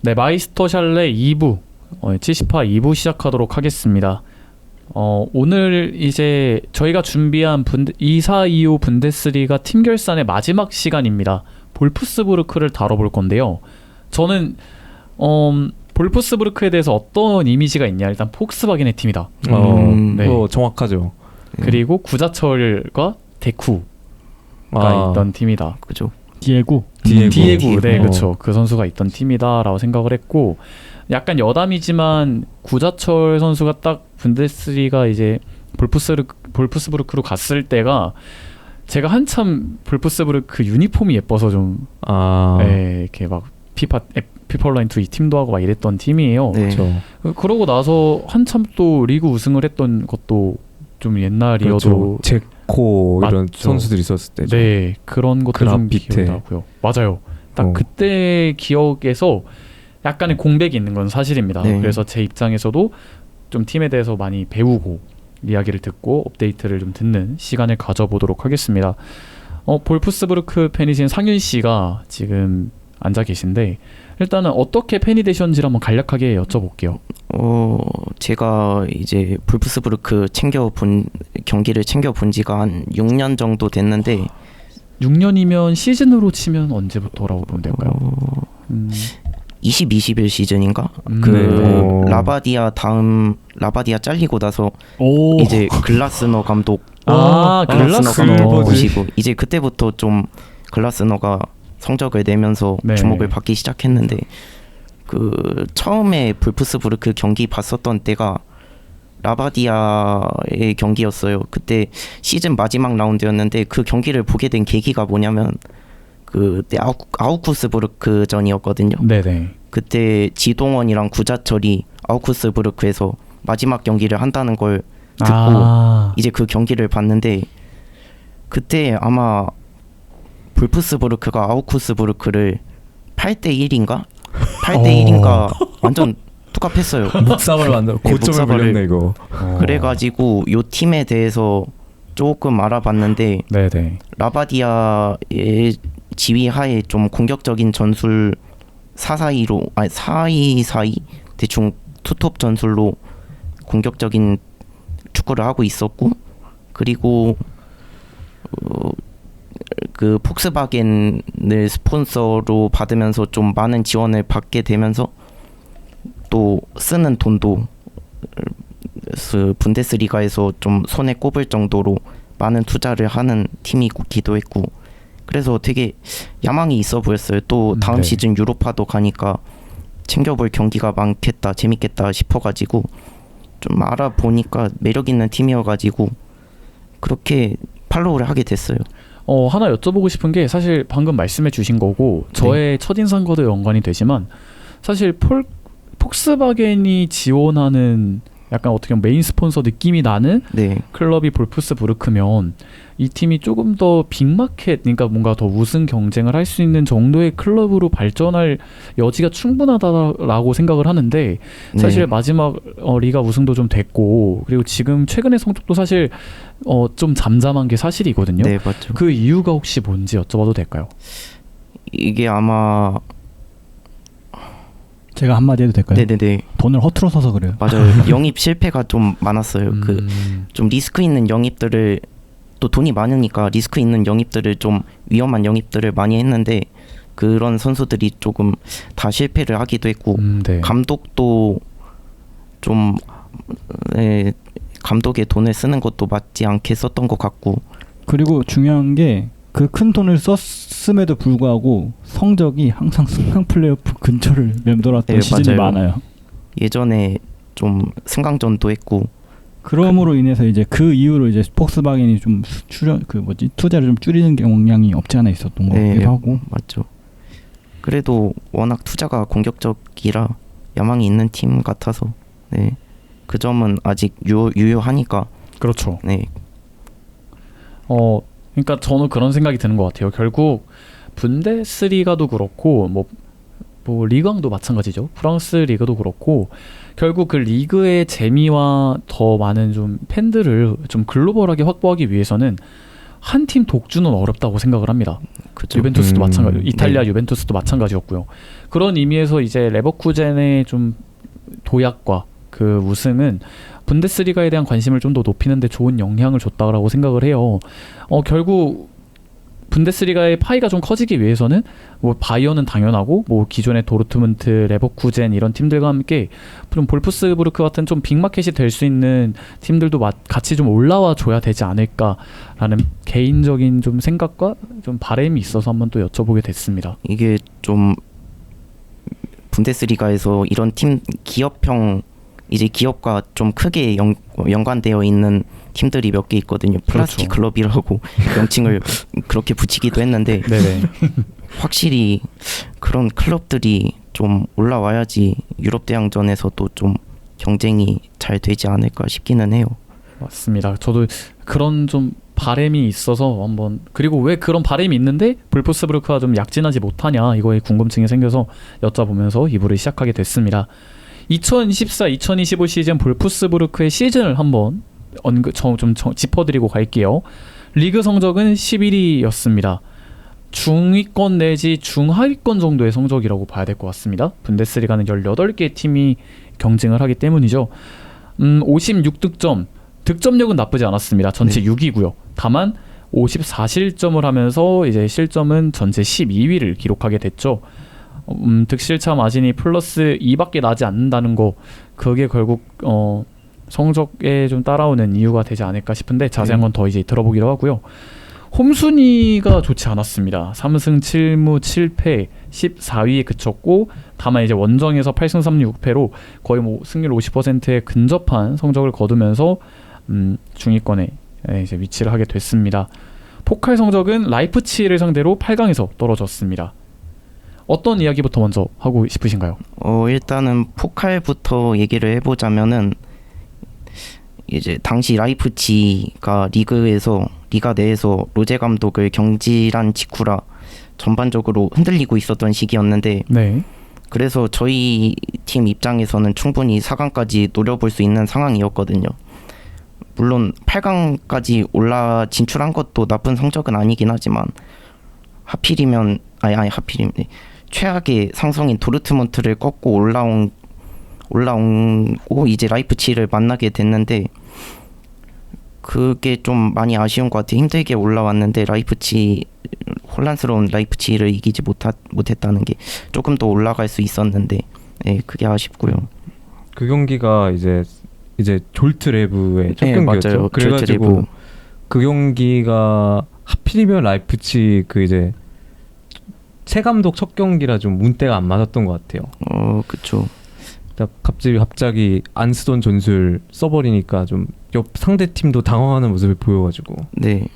네, 마이스터 샬레 2부, 70화 2부 시작하도록 하겠습니다. 오늘 이제 저희가 준비한 2425 분데스리가 팀 결산의 마지막 시간입니다. 볼프스부르크를 다뤄볼 건데요. 저는 볼프스부르크에 대해서 어떤 이미지가 있냐, 일단 폭스바겐의 팀이다. 네. 정확하죠. 그리고 구자철과 데쿠가 있던 팀이다. 그죠. 디에고. 네, 그렇죠. 그 선수가 있던 팀이다라고 생각을 했고, 약간 여담이지만 구자철 선수가 딱 분데스리가 이제 볼프스부르크로 갔을 때가 제가 한참 볼프스부르크 유니폼이 예뻐서 좀 네, 이렇게 막 피파 온라인 2 팀도 하고 막 이랬던 팀이에요. 네. 그렇죠. 그러고 나서 한참 또 리그 우승을 했던 것도 좀 옛날이어도 그렇죠. 제코 이런 맞죠. 선수들이 있었을 때죠. 네, 그런 것도 좀 그라피테. 기억이 나고요. 맞아요. 딱 그때 기억에서 약간의 공백이 있는 건 사실입니다. 네. 그래서 제 입장에서도 좀 팀에 대해서 많이 배우고 이야기를 듣고 업데이트를 좀 듣는 시간을 가져보도록 하겠습니다. 볼프스부르크 팬이신 상윤 씨가 지금 앉아 계신데, 일단은 어떻게 팬이 되셨는지 한번 간략하게 여쭤볼게요. 제가 이제 볼프스부르크 경기를 챙겨본 지가 한 6년 정도 됐는데, 6년이면 시즌으로 치면 언제부터라고 보면 될까요? 20-21 시즌인가? 네. 라바디아 잘리고 나서 이제 글라스너 감독 글라스너 오시고, 이제 그때부터 좀 글라스너가 성적을 내면서 네. 주목을 받기 시작했는데, 그 처음에 볼프스부르크 경기 봤었던 때가 라바디아의 경기였어요. 그때 시즌 마지막 라운드였는데, 그 경기를 보게 된 계기가 뭐냐면 그때 아우쿠스부르크전이었거든요. 네네. 그때 지동원이랑 구자철이 아우쿠스부르크에서 마지막 경기를 한다는 걸 듣고 이제 그 경기를 봤는데, 그때 아마 볼프스부르크가 아우쿠스부르크를 8대1인가? 8대1인가 완전 뚜깝했어요. 묵사발 만들어. 고점을 물렸네 이거. 그래가지고 요 팀에 대해서 조금 알아봤는데, 네네. 라바디아의 지휘하에 좀 공격적인 전술 4-2-4-2 대충 투톱 전술로 공격적인 축구를 하고 있었고, 그리고 그 폭스바겐을 스폰서로 받으면서 좀 많은 지원을 받게 되면서 또 쓰는 돈도 분데스리가에서 좀 손에 꼽을 정도로 많은 투자를 하는 팀이기도 했고, 그래서 되게 야망이 있어 보였어요. 또 다음 시즌 유로파도 가니까 챙겨볼 경기가 많겠다, 재밌겠다 싶어가지고 좀 알아보니까 매력 있는 팀이어가지고 그렇게 팔로우를 하게 됐어요. 하나 여쭤보고 싶은 게, 사실 방금 말씀해 주신 거고 저의 첫인상과도 연관이 되지만, 사실 폭스바겐이 지원하는 약간 어떻게 보면 메인 스폰서 느낌이 나는 클럽이 볼프스부르크면 이 팀이 조금 더 빅마켓, 그러니까 뭔가 더 우승 경쟁을 할 수 있는 정도의 클럽으로 발전할 여지가 충분하다라고 생각을 하는데, 사실 마지막 리가 우승도 좀 됐고, 그리고 지금 최근의 성적도 사실 좀 잠잠한 게 사실이거든요. 네, 맞죠. 그 이유가 혹시 뭔지 여쭤봐도 될까요? 이게 아마 제가 한마디 해도 될까요? 네네네. 돈을 허투루 써서 그래요. 맞아요. 영입 실패가 좀 많았어요. 좀 리스크 있는 영입들을, 또 돈이 많으니까 리스크 있는 영입들을, 좀 위험한 영입들을 많이 했는데, 그런 선수들이 조금 다 실패를 하기도 했고, 감독도 좀 감독의 돈을 쓰는 것도 맞지 않게 썼던 것 같고, 그리고 중요한 게 그 큰 돈을 썼음에도 불구하고 성적이 항상 승강 플레이오프 근처를 맴돌았던 시즌이 많아요. 예전에 좀 승강전도 했고, 그럼으로 인해서 이제 그 이후로 이제 폭스바겐이 좀 투자를 좀 줄이는 경향이 없지 않아 있었던 것 같기도 하고. 맞죠. 그래도 워낙 투자가 공격적이라 야망이 있는 팀 같아서 그 점은 아직 유효하니까. 그렇죠. 네. 그러니까 저는 그런 생각이 드는 것 같아요. 결국 분데스리가도 그렇고 뭐 리그왕도 마찬가지죠. 프랑스 리그도 그렇고, 결국 그 리그의 재미와 더 많은 좀 팬들을 좀 글로벌하게 확보하기 위해서는 한 팀 독주는 어렵다고 생각을 합니다. 그죠. 유벤투스도 마찬가지, 이탈리아 네. 유벤투스도 마찬가지였고요. 그런 의미에서 이제 레버쿠젠의 좀 도약과 그 우승은 분데스리가에 대한 관심을 좀 더 높이는 데 좋은 영향을 줬다라고 생각을 해요. 결국 분데스리가의 파이가 좀 커지기 위해서는 뭐 바이어는 당연하고 뭐 기존의 도르트문트, 레버쿠젠 이런 팀들과 함께 좀 볼프스부르크 같은 좀 빅마켓이 될 수 있는 팀들도 같이 좀 올라와 줘야 되지 않을까라는 개인적인 좀 생각과 좀 바람이 있어서 한번 또 여쭤보게 됐습니다. 이게 좀 분데스리가에서 이런 팀 기업형 이제 기업과 좀 크게 연관되어 있는 팀들이 몇 개 있거든요. 플라스틱 클럽이라고 명칭을 그렇게 붙이기도 했는데 네네. 확실히 그런 클럽들이 좀 올라와야지 유럽 대항전에서도 좀 경쟁이 잘 되지 않을까 싶기는 해요. 맞습니다. 저도 그런 좀 바람이 있어서 한번, 그리고 왜 그런 바람이 있는데 볼프스부르크가 좀 약진하지 못하냐 이거에 궁금증이 생겨서 여쭤보면서 2부를 시작하게 됐습니다. 2024-2025 시즌 볼프스부르크의 시즌을 한번 짚어드리고 갈게요. 리그 성적은 11위였습니다. 중위권 내지 중하위권 정도의 성적이라고 봐야 될 것 같습니다. 분데스리가는 18개 팀이 경쟁을 하기 때문이죠. 56득점, 득점력은 나쁘지 않았습니다. 전체 6위고요. 다만 54실점을 하면서 이제 실점은 전체 12위를 기록하게 됐죠. 득실차 마진이 플러스 2밖에 나지 않는다는 거, 그게 결국 성적에 좀 따라오는 이유가 되지 않을까 싶은데 자세한 건 더 이제 들어보기로 하고요. 홈순위가 좋지 않았습니다. 3승 7무 7패 14위에 그쳤고, 다만 이제 원정에서 8승 3무 6패로 거의 뭐 승률 50%에 근접한 성적을 거두면서 중위권에 이제 위치를 하게 됐습니다. 포칼 성적은 라이프치히를 상대로 8강에서 떨어졌습니다. 어떤 이야기부터 먼저 하고 싶으신가요? 일단은 포칼부터 얘기를 해보자면은 이제 당시 라이프치히가 리가 내에서 로제 감독을 경질한 직후라 전반적으로 흔들리고 있었던 시기였는데, 네. 그래서 저희 팀 입장에서는 충분히 4강까지 노려볼 수 있는 상황이었거든요. 물론 8강까지 진출한 것도 나쁜 성적은 아니긴 하지만 하필이면 최악의 상성인 도르트문트를 꺾고 올라오고 이제 라이프치히를 만나게 됐는데, 그게 좀 많이 아쉬운 것 같아요. 힘들게 올라왔는데 혼란스러운 라이프치히를 이기지 못했다는 게, 조금 더 올라갈 수 있었는데 그게 아쉽고요. 그 경기가 이제 졸트레브의 첫 네, 경기였죠. 맞아요. 그래가지고 졸트레브. 그 경기가 하필이면 라이프치히 그 이제 새 감독 첫 경기라 좀 문대가 안 맞았던 것 같아요. 그쵸. 갑자기 안 쓰던 전술 써버리니까 좀 옆 상대 팀도 당황하는 모습을 보여가지고. 네.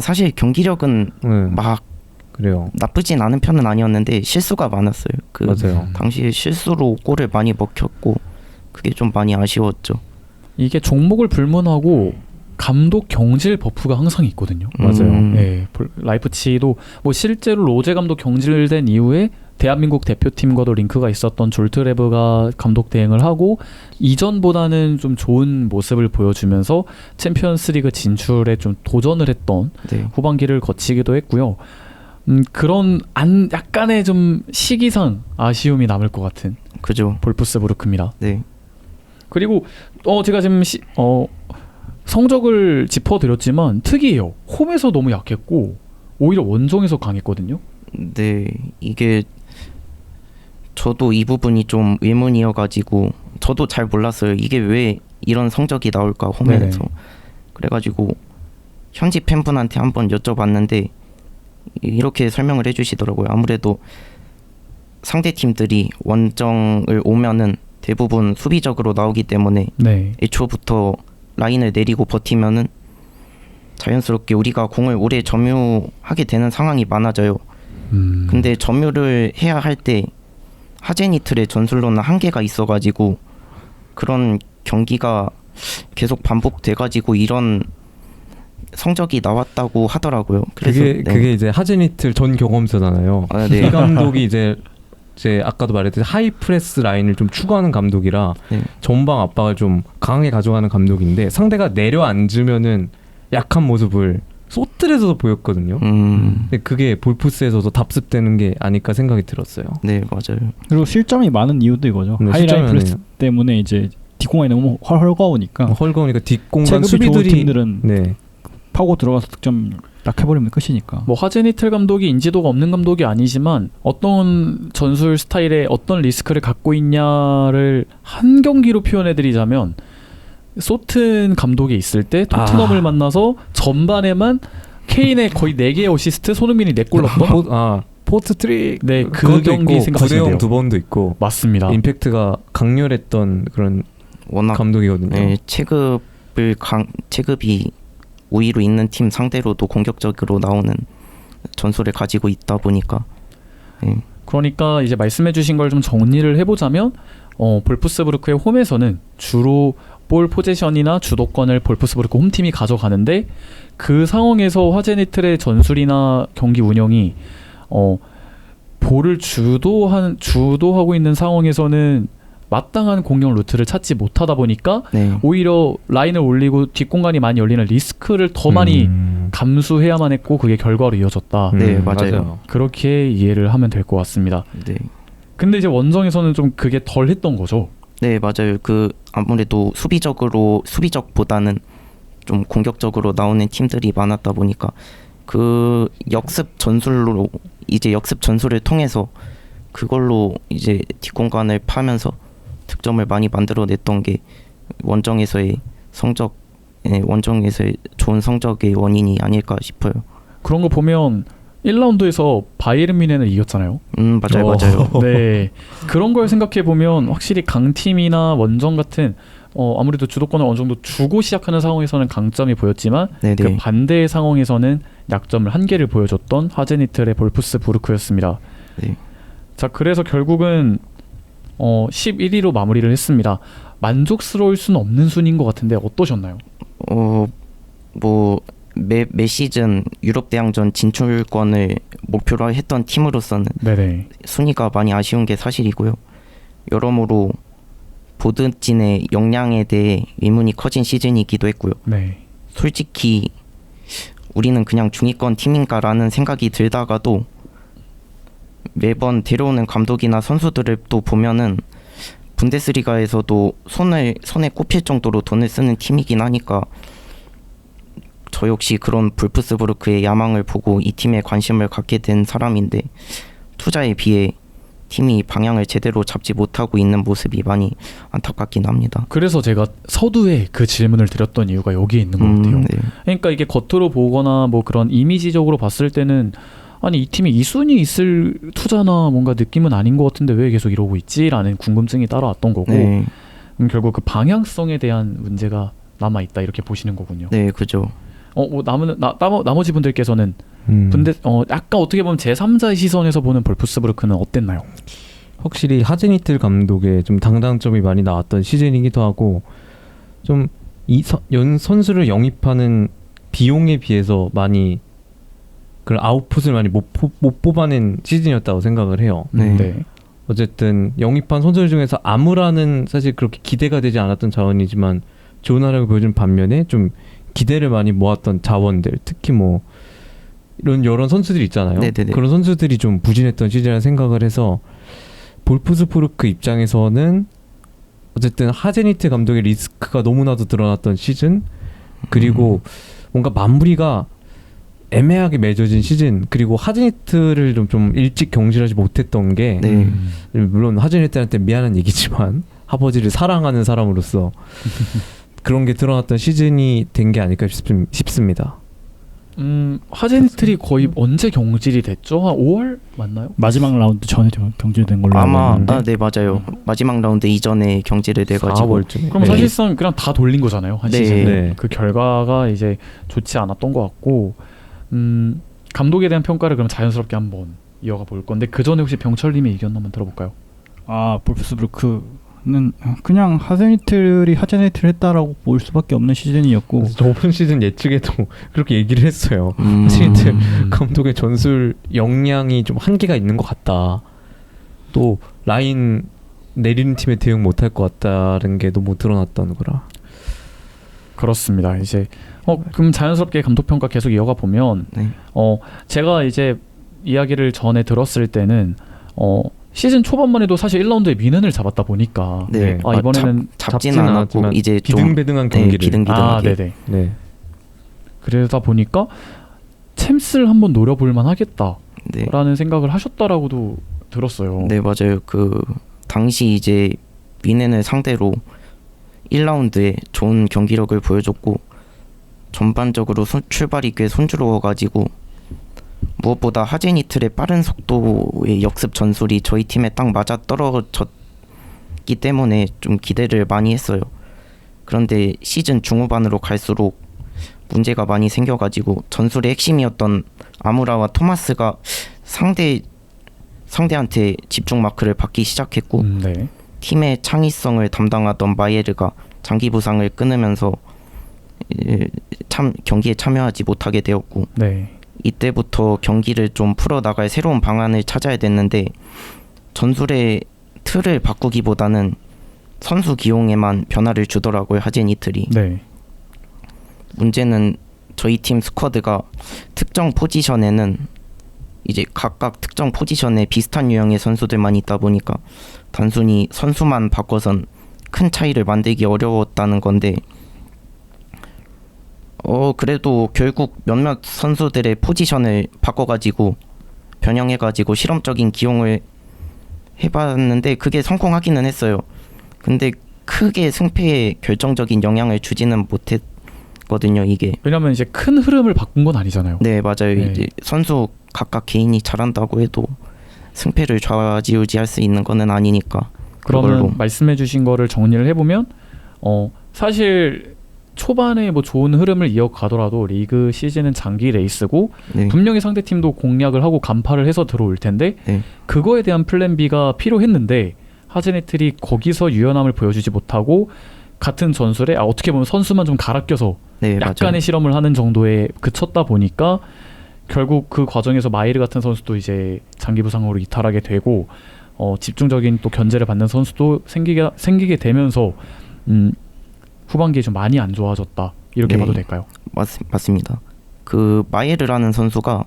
사실 경기력은 막 그래요. 나쁘진 않은 편은 아니었는데 실수가 많았어요. 맞아요. 당시에 실수로 골을 많이 먹혔고, 그게 좀 많이 아쉬웠죠. 이게 종목을 불문하고 감독 경질 버프가 항상 있거든요. 맞아요. 네, 라이프치히도 뭐 실제로 로제 감독 경질된 이후에 대한민국 대표팀과도 링크가 있었던 졸트레브가 감독 대행을 하고 이전보다는 좀 좋은 모습을 보여주면서 챔피언스리그 진출에 좀 도전을 했던 네. 후반기를 거치기도 했고요. 그런 약간의 좀 시기상 아쉬움이 남을 것 같은 그죠. 볼프스부르크입니다. 네. 그리고 제가 지금 성적을 짚어드렸지만 특이해요. 홈에서 너무 약했고 오히려 원정에서 강했거든요. 네. 이게 저도 이 부분이 좀 의문이어가지고 저도 잘 몰랐어요. 이게 왜 이런 성적이 나올까 홈에서. 네네. 그래가지고 현지 팬분한테 한번 여쭤봤는데 이렇게 설명을 해주시더라고요. 아무래도 상대 팀들이 원정을 오면은 대부분 수비적으로 나오기 때문에 네. 애초부터 라인을 내리고 버티면은 자연스럽게 우리가 공을 오래 점유하게 되는 상황이 많아져요. 근데 점유를 해야 할 때 하제니틀의 전술로는 한계가 있어가지고 그런 경기가 계속 반복돼가지고 이런 성적이 나왔다고 하더라고요. 그래서 그게 이제 하제니틀 전 경험자잖아요. 네. 이 감독이 이제 아까도 말했듯이 하이 프레스 라인을 좀 추구하는 감독이라 네. 전방 압박을 좀 강하게 가져가는 감독인데 상대가 내려앉으면은 약한 모습을 소틀에서도 보였거든요. 근데 그게 볼프스에서도 답습되는 게 아닐까 생각이 들었어요. 네, 맞아요. 그리고 실점이 많은 이유도 이거죠. 네, 하이라인 실점이 프레스 많아요. 때문에 이제 뒷공간이 너무 헐거우니까 헐거우니까 뒷공간 체급이 좋은 수비들이 팀들은 네. 파고 들어가서 득점 딱 해버리면 끝이니까. 뭐 하제니틀 감독이 인지도가 없는 감독이 아니지만 어떤 전술 스타일에 어떤 리스크를 갖고 있냐를 한 경기로 표현해드리자면 소튼 감독이 있을 때 토트넘을 만나서 전반에만 케인의 거의 4개의 어시스트, 손흥민이 4골 넣었던 포트 트릭 네, 그 경기 생각하시면 돼요. 9대0 두 번도 있고 맞습니다. 임팩트가 강렬했던 그런 워낙 감독이거든요. 네, 체급이 우위로 있는 팀 상대로도 공격적으로 나오는 전술을 가지고 있다 보니까 그러니까 이제 말씀해주신 걸 좀 정리를 해보자면 볼프스부르크의 홈에서는 주로 볼 포지션이나 주도권을 볼프스부르크 홈팀이 가져가는데 그 상황에서 하제니틀의 전술이나 경기 운영이 볼을 주도하고 있는 상황에서는 마땅한 공격 루트를 찾지 못하다 보니까 네. 오히려 라인을 올리고 뒷공간이 많이 열리는 리스크를 더 많이 감수해야만 했고 그게 결과로 이어졌다. 네, 맞아요. 그렇게 이해를 하면 될 것 같습니다. 네. 근데 이제 원정에서는 좀 그게 덜 했던 거죠. 네, 맞아요. 아무래도 수비적보다는 좀 공격적으로 나오는 팀들이 많았다 보니까 그 역습 전술을 통해서 그걸로 이제 뒷공간을 파면서 득점을 많이 만들어냈던 게 원정에서의 좋은 성적의 원인이 아닐까 싶어요. 그런 거 보면 1라운드에서 바이에른 뮌헨을 이겼잖아요. 맞아요. 네, 그런 걸 생각해 보면 확실히 강팀이나 원정 같은 아무래도 주도권을 어느 정도 주고 시작하는 상황에서는 강점이 보였지만 네네. 그 반대의 상황에서는 약점을 한계를 보여줬던 하제니틀의 볼프스부르크였습니다. 네. 자, 그래서 결국은 11위로 마무리를 했습니다. 만족스러울 수는 없는 순위인 것 같은데 어떠셨나요? 매 시즌 유럽 대항전 진출권을 목표로 했던 팀으로서는 네네. 순위가 많이 아쉬운 게 사실이고요. 여러모로 보드진의 역량에 대해 의문이 커진 시즌이기도 했고요. 네. 솔직히 우리는 그냥 중위권 팀인가라는 생각이 들다가도 매번 데려오는 감독이나 선수들을 또 보면은 분데스리가에서도 손에 꼽힐 정도로 돈을 쓰는 팀이긴 하니까 저 역시 그런 볼프스부르크의 야망을 보고 이 팀에 관심을 갖게 된 사람인데 투자에 비해 팀이 방향을 제대로 잡지 못하고 있는 모습이 많이 안타깝긴 합니다. 그래서 제가 서두에 그 질문을 드렸던 이유가 여기에 있는 것 같아요. 네. 그러니까 이게 겉으로 보거나 뭐 그런 이미지적으로 봤을 때는 아니 이 팀이 2순위 있을 투자나 뭔가 느낌은 아닌 것 같은데 왜 계속 이러고 있지라는 궁금증이 따라왔던 거고 네. 결국 그 방향성에 대한 문제가 남아있다 이렇게 보시는 거군요. 네, 그죠. 뭐 나머지 분들께서는 약간 어떻게 보면 제3자의 시선에서 보는 볼프스부르크는 어땠나요? 확실히 하제니틀 감독의 좀 당당점이 많이 나왔던 시즌이기도 하고 좀 선수를 영입하는 비용에 비해서 많이 그런 아웃풋을 많이 못 뽑아낸 시즌이었다고 생각을 해요. 네. 어쨌든 영입한 선수들 중에서 아무라는 사실 그렇게 기대가 되지 않았던 자원이지만 좋은 활약을 보여준 반면에 좀 기대를 많이 모았던 자원들, 특히 뭐 이런 여러 선수들이 있잖아요. 네네네. 그런 선수들이 좀 부진했던 시즌이라 생각을 해서 볼프스부르크 입장에서는 어쨌든 하제니트 감독의 리스크가 너무나도 드러났던 시즌, 그리고 뭔가 마무리가 애매하게 맺어진 시즌, 그리고 하제니트를 좀 일찍 경질하지 못했던 게 네. 물론 하제니트한테 미안한 얘기지만 아버지를 사랑하는 사람으로서 그런 게 드러났던 시즌이 된 게 아닐까 싶습니다. 하제니틀이 거의 언제 경질이 됐죠? 한 5월 맞나요? 마지막 라운드 전에 경질된 걸로 알고 아마 있는데. 네, 맞아요. 마지막 라운드 이전에 경질을 돼가지고 4월쯤에. 그럼 사실상 그냥 다 돌린 거잖아요. 한 네. 시즌. 네. 그 결과가 이제 좋지 않았던 것 같고 감독에 대한 평가를 그럼 자연스럽게 한번 이어가 볼 건데 그 전에 혹시 병철님의 의견 한번 들어볼까요? 볼프스부르크는 그냥 하제니틀이 하제니틀 했다라고 볼 수밖에 없는 시즌이었고 저번 시즌 예측에도 그렇게 얘기를 했어요. 하제니트 감독의 전술 역량이 좀 한계가 있는 것 같다. 또 라인 내리는 팀에 대응 못할 것 같다는 게 너무 드러났다는 거라. 그렇습니다. 이제 그럼 자연스럽게 감독 평가 계속 이어가 보면 네. 제가 이제 이야기를 전에 들었을 때는 시즌 초반만 해도 사실 1라운드에 미넨을 잡았다 보니까 네. 이번에는 잡지는 않았고 않았지만 이제 좀 비등비등한 경기를 비등비등하게. 네네. 네. 그러다 보니까 챔스를 한번 노려볼 만하겠다라는 네. 생각을 하셨다라고도 들었어요. 네, 맞아요. 그 당시 이제 미넨을 상대로 1라운드에 좋은 경기력을 보여줬고 전반적으로 출발이 꽤 순조로워가지고 무엇보다 하제니틀의 빠른 속도의 역습 전술이 저희 팀에 딱 맞아 떨어졌기 때문에 좀 기대를 많이 했어요. 그런데 시즌 중후반으로 갈수록 문제가 많이 생겨가지고 전술의 핵심이었던 아무라와 토마스가 상대한테 집중 마크를 받기 시작했고 네. 팀의 창의성을 담당하던 마예르가 장기 부상을 끊으면서 경기에 참여하지 못하게 되었고 네. 이때부터 경기를 좀 풀어나갈 새로운 방안을 찾아야 됐는데 전술의 틀을 바꾸기보다는 선수 기용에만 변화를 주더라고요. 하제니틀이. 네. 문제는 저희 팀 스쿼드가 특정 포지션에는 이제 각각 특정 포지션에 비슷한 유형의 선수들만 있다 보니까 단순히 선수만 바꿔선 큰 차이를 만들기 어려웠다는 건데 그래도 결국 몇몇 선수들의 포지션을 바꿔가지고 변형해가지고 실험적인 기용을 해봤는데 그게 성공하기는 했어요. 근데 크게 승패에 결정적인 영향을 주지는 못했거든요. 이게. 왜냐면 이제 큰 흐름을 바꾼 건 아니잖아요. 네, 맞아요. 네. 이제 선수 각각 개인이 잘한다고 해도 승패를 좌지우지할 수 있는 거는 아니니까. 그러면 그걸로. 말씀해주신 거를 정리를 해보면 사실 초반에 뭐 좋은 흐름을 이어가더라도 리그 시즌은 장기 레이스고 네. 분명히 상대 팀도 공략을 하고 간파를 해서 들어올 텐데 네. 그거에 대한 플랜 B가 필요했는데 하제네틀이 거기서 유연함을 보여주지 못하고 같은 전술에 어떻게 보면 선수만 좀 갈아 껴서 네, 약간의 맞아요. 실험을 하는 정도에 그쳤다 보니까 결국 그 과정에서 마이르 같은 선수도 이제 장기 부상으로 이탈하게 되고 집중적인 또 견제를 받는 선수도 생기게 되면서 후반기에 좀 많이 안 좋아졌다 이렇게 네. 봐도 될까요? 맞습니다. 그 마예르라는 선수가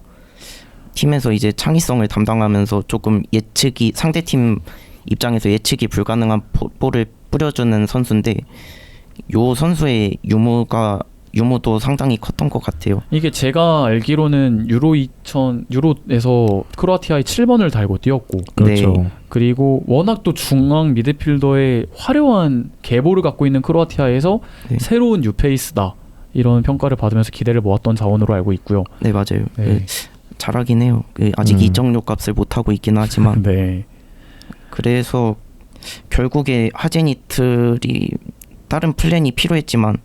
팀에서 이제 창의성을 담당하면서 조금 상대팀 입장에서 예측이 불가능한 볼을 뿌려주는 선수인데 요 선수의 유무도 상당히 컸던 것 같아요. 이게 제가 알기로는 유로에서 크로아티아의 7번을 달고 뛰었고 그렇죠. 네. 그리고 워낙 또 중앙 미드필더의 화려한 계보를 갖고 있는 크로아티아에서 네. 새로운 뉴페이스다 이런 평가를 받으면서 기대를 모았던 자원으로 알고 있고요. 네, 맞아요. 네. 잘하긴 해요. 아직 이적료 값을 못 하고 있긴 하지만 네. 그래서 결국에 하제니틀이 다른 플랜이 필요했지만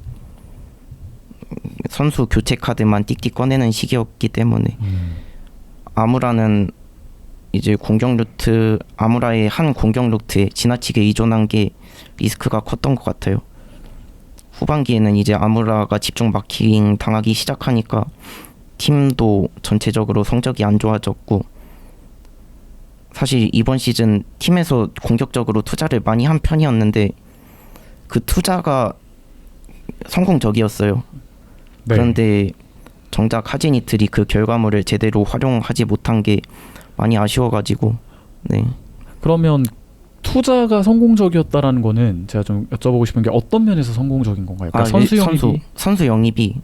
선수 교체 카드만 띡띡 꺼내는 시기였기 때문에 아무라는 이제 아무라의 한 공격 루트에 지나치게 의존한 게 리스크가 컸던 것 같아요. 후반기에는 이제 아무라가 집중 마킹 당하기 시작하니까 팀도 전체적으로 성적이 안 좋아졌고 사실 이번 시즌 팀에서 공격적으로 투자를 많이 한 편이었는데 그 투자가 성공적이었어요. 네. 그런데 정작 하제니틀이 그 결과물을 제대로 활용하지 못한 게 많이 아쉬워가지고 네. 그러면 투자가 성공적이었다라는 거는 제가 좀 여쭤보고 싶은 게 어떤 면에서 성공적인 건가요? 그러니까 선수 영입이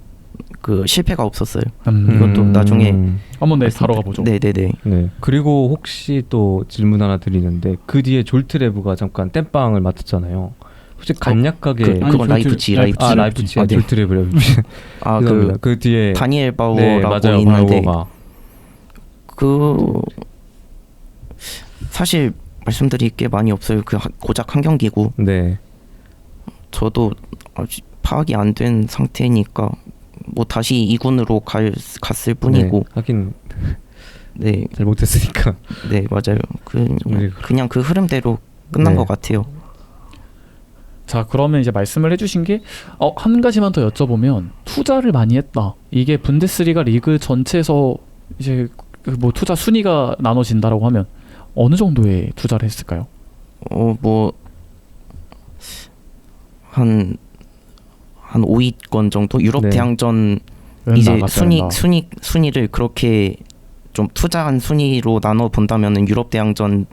그 실패가 없었어요. 이것도 나중에 한번 다뤄 가보죠. 네네네. 네. 그리고 혹시 또 질문 하나 드리는데 그 뒤에 졸트레브가 잠깐 땜빵을 맡았잖아요. 혹시 간략하게 그건 라이프치. 라이프치 졸트레브요. 그 뒤에 다니엘 네, 바우어라고 맞아요. 있는데 바우어가. 그 사실 말씀드릴 게 많이 없어요. 그 고작 한 경기고 네. 저도 아직 파악이 안 된 상태니까 뭐 다시 2군으로 갔을 뿐이고 네, 하긴 네, 잘 못했으니까. 네 맞아요. 그냥 그 흐름대로 끝난 네. 것 같아요. 자, 그러면 이제 말씀을 해주신 게 한 가지만 더 여쭤보면 투자를 많이 했다. 이게 분데스리가 리그 전체에서 이제 뭐 투자 순위가 나눠진다라고 하면 어느 정도의 투자를 했을까요? 뭐 한 한 5위권 정도 유럽 네. 대항전 이제 순위를 그렇게 좀 투자한 순위로 나눠 본다면은 유럽 대항전에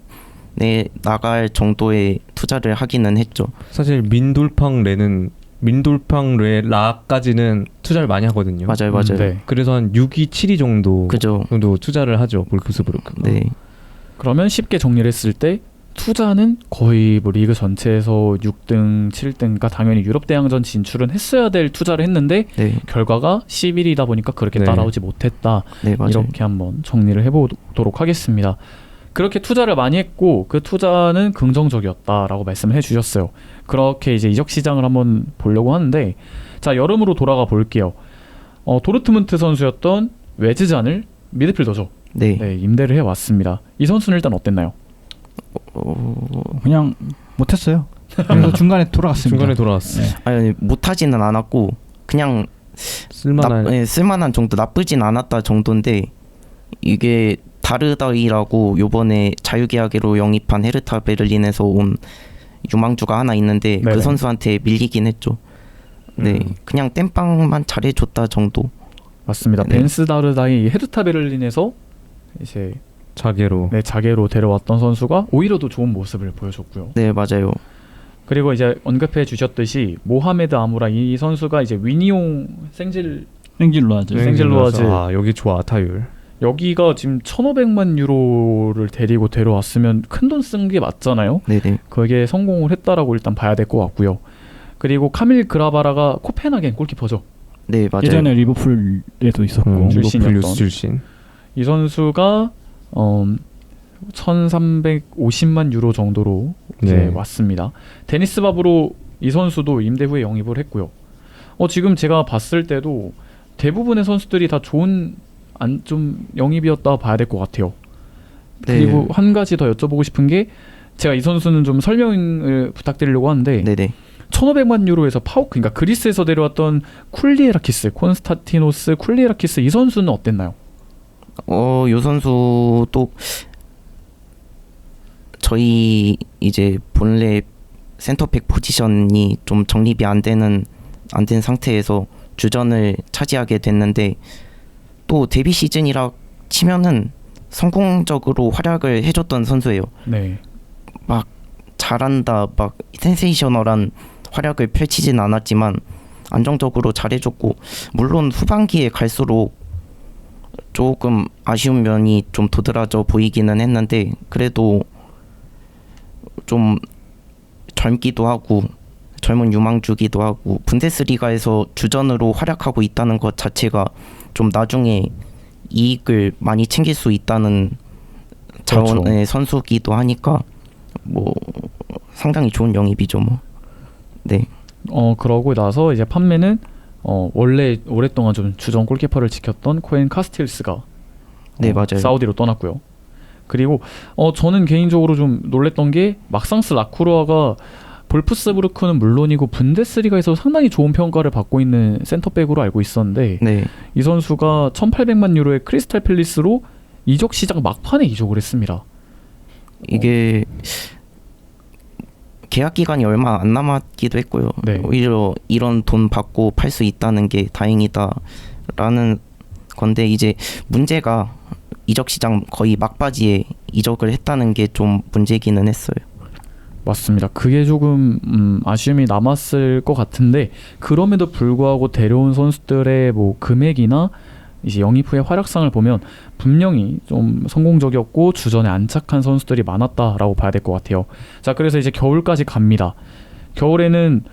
나갈 정도의 투자를 하기는 했죠. 사실 민돌팡 레 라까지는 투자를 많이 하거든요. 맞아요. 네. 그래서 한 6위, 7위 정도 투자를 하죠. 볼프스부르크. 네. 그러면 쉽게 정리를 했을 때 투자는 거의 뭐 리그 전체에서 6등, 7등, 그러니까 당연히 유럽 대항전 진출은 했어야 될 투자를 했는데 네. 결과가 11위다 보니까 그렇게 네. 따라오지 못했다. 네, 맞아요. 이렇게 한번 정리를 해보도록 하겠습니다. 그렇게 투자를 많이 했고 그 투자는 긍정적이었다라고 말씀을 해주셨어요. 그렇게 이제 이적 시장을 한번 보려고 하는데 자 여름으로 돌아가 볼게요. 도르트문트 선수였던 웨즈잔을 미드필더죠. 네. 네, 임대를 해왔습니다. 이 선수는 일단 어땠나요? 그냥 못했어요. 그래서 중간에 돌아갔습니다. 중간에 돌아왔어. 네. 아니 못하지는 않았고 그냥 쓸만한 쓸만한 정도, 나쁘진 않았다 정도인데 이게 다르다이라고 요번에 자유계약으로 영입한 헤르타 베를린에서 온 유망주가 하나 있는데 네네. 그 선수한테 밀리긴 했죠. 네, 그냥 땜빵만 잘해줬다 정도. 맞습니다. 네. 벤스 다르다이 헤르타 베를린에서 이제 자개로. 자개로 데려왔던 선수가 오히려 더 좋은 모습을 보여줬고요. 네, 맞아요. 그리고 이제 언급해 주셨듯이 모하메드 아무라 이 선수가 이제 위니옹 생질로아즈. 생질로아즈. 아 여기 좋아 타율. 여기가 지금 1,500만 유로를 데려왔으면 큰돈 쓴 게 맞잖아요. 네네. 그게 성공을 했다라고 일단 봐야 될 것 같고요. 그리고 카밀 그라바라가 코펜하겐 골키퍼죠. 네, 맞아요. 예전에 리버풀에도 있었고. 출신이었던. 리버풀 유스 출신. 이 선수가 1,350만 유로 정도로 이제 네. 왔습니다. 데니스 바브로 이 선수도 임대 후에 영입을 했고요. 지금 제가 봤을 때도 대부분의 선수들이 다 좋은 좀 영입이었다 봐야 될 것 같아요. 네. 그리고 한 가지 더 여쭤보고 싶은 게 제가 이 선수는 좀 설명을 부탁드리려고 하는데 네네. 1,500만 유로에서 파오크, 그러니까 그리스에서 데려왔던 콘스타티노스 쿨리에라키스 이 선수는 어땠나요? 요 선수도 저희 이제 본래 센터백 포지션이 좀 정립이 안 된 상태에서 주전을 차지하게 됐는데 또 데뷔 시즌이라 치면은 성공적으로 활약을 해줬던 선수예요. 네. 막 잘한다, 막 센세이셔널한 활약을 펼치진 않았지만 안정적으로 잘해줬고 물론 후반기에 갈수록 조금 아쉬운 면이 좀 도드라져 보이기는 했는데 그래도 좀 젊기도 하고 젊은 유망주기도 하고 분데스리가에서 주전으로 활약하고 있다는 것 자체가 좀 나중에 이익을 많이 챙길 수 있다는 자원의 그렇죠. 선수기도 하니까 뭐 상당히 좋은 영입이죠 뭐. 네. 그러고 나서 이제 판매는 원래 오랫동안 좀 주전 골키퍼를 지켰던 코엔 카스틸스가 네, 맞아요. 사우디로 떠났고요. 그리고 저는 개인적으로 좀 놀랬던 게 막상스 라쿠르아가 볼프스부르크는 물론이고 분데스리가에서 상당히 좋은 평가를 받고 있는 센터백으로 알고 있었는데 네. 이 선수가 1,800만 유로의 크리스탈 팰리스로 이적 시장 막판에 이적을 했습니다. 이게 계약 기간이 얼마 안 남았기도 했고요. 네. 오히려 이런 돈 받고 팔 수 있다는 게 다행이다라는 건데 이제 문제가 이적 시장 거의 막바지에 이적을 했다는 게 좀 문제기는 했어요. 맞습니다. 그게 조금 아쉬움이 남았을 것 같은데 그럼에도 불구하고 데려온 선수들의 뭐 금액이나 이제 영입 후의 활약상을 보면 분명히 좀 성공적이었고 주전에 안착한 선수들이 많았다라고 봐야 될 것 같아요. 자, 그래서 이제 겨울까지 갑니다. 겨울에는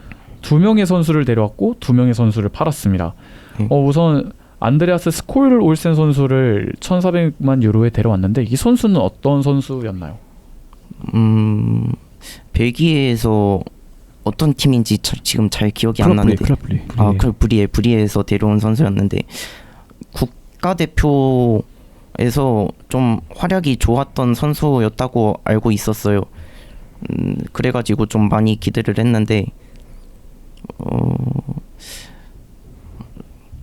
2명의 선수를 데려왔고 2명의 선수를 팔았습니다. 우선 안드레아스 스콜 올센 선수를 1,400만 유로에 데려왔는데 이 선수는 어떤 선수였나요? 벨기에에서 어떤 팀인지 지금 잘 기억이 안 나는데 브리에에서 데려온 선수였는데 국가대표에서 좀 활약이 좋았던 선수였다고 알고 있었어요. 그래가지고 좀 많이 기대를 했는데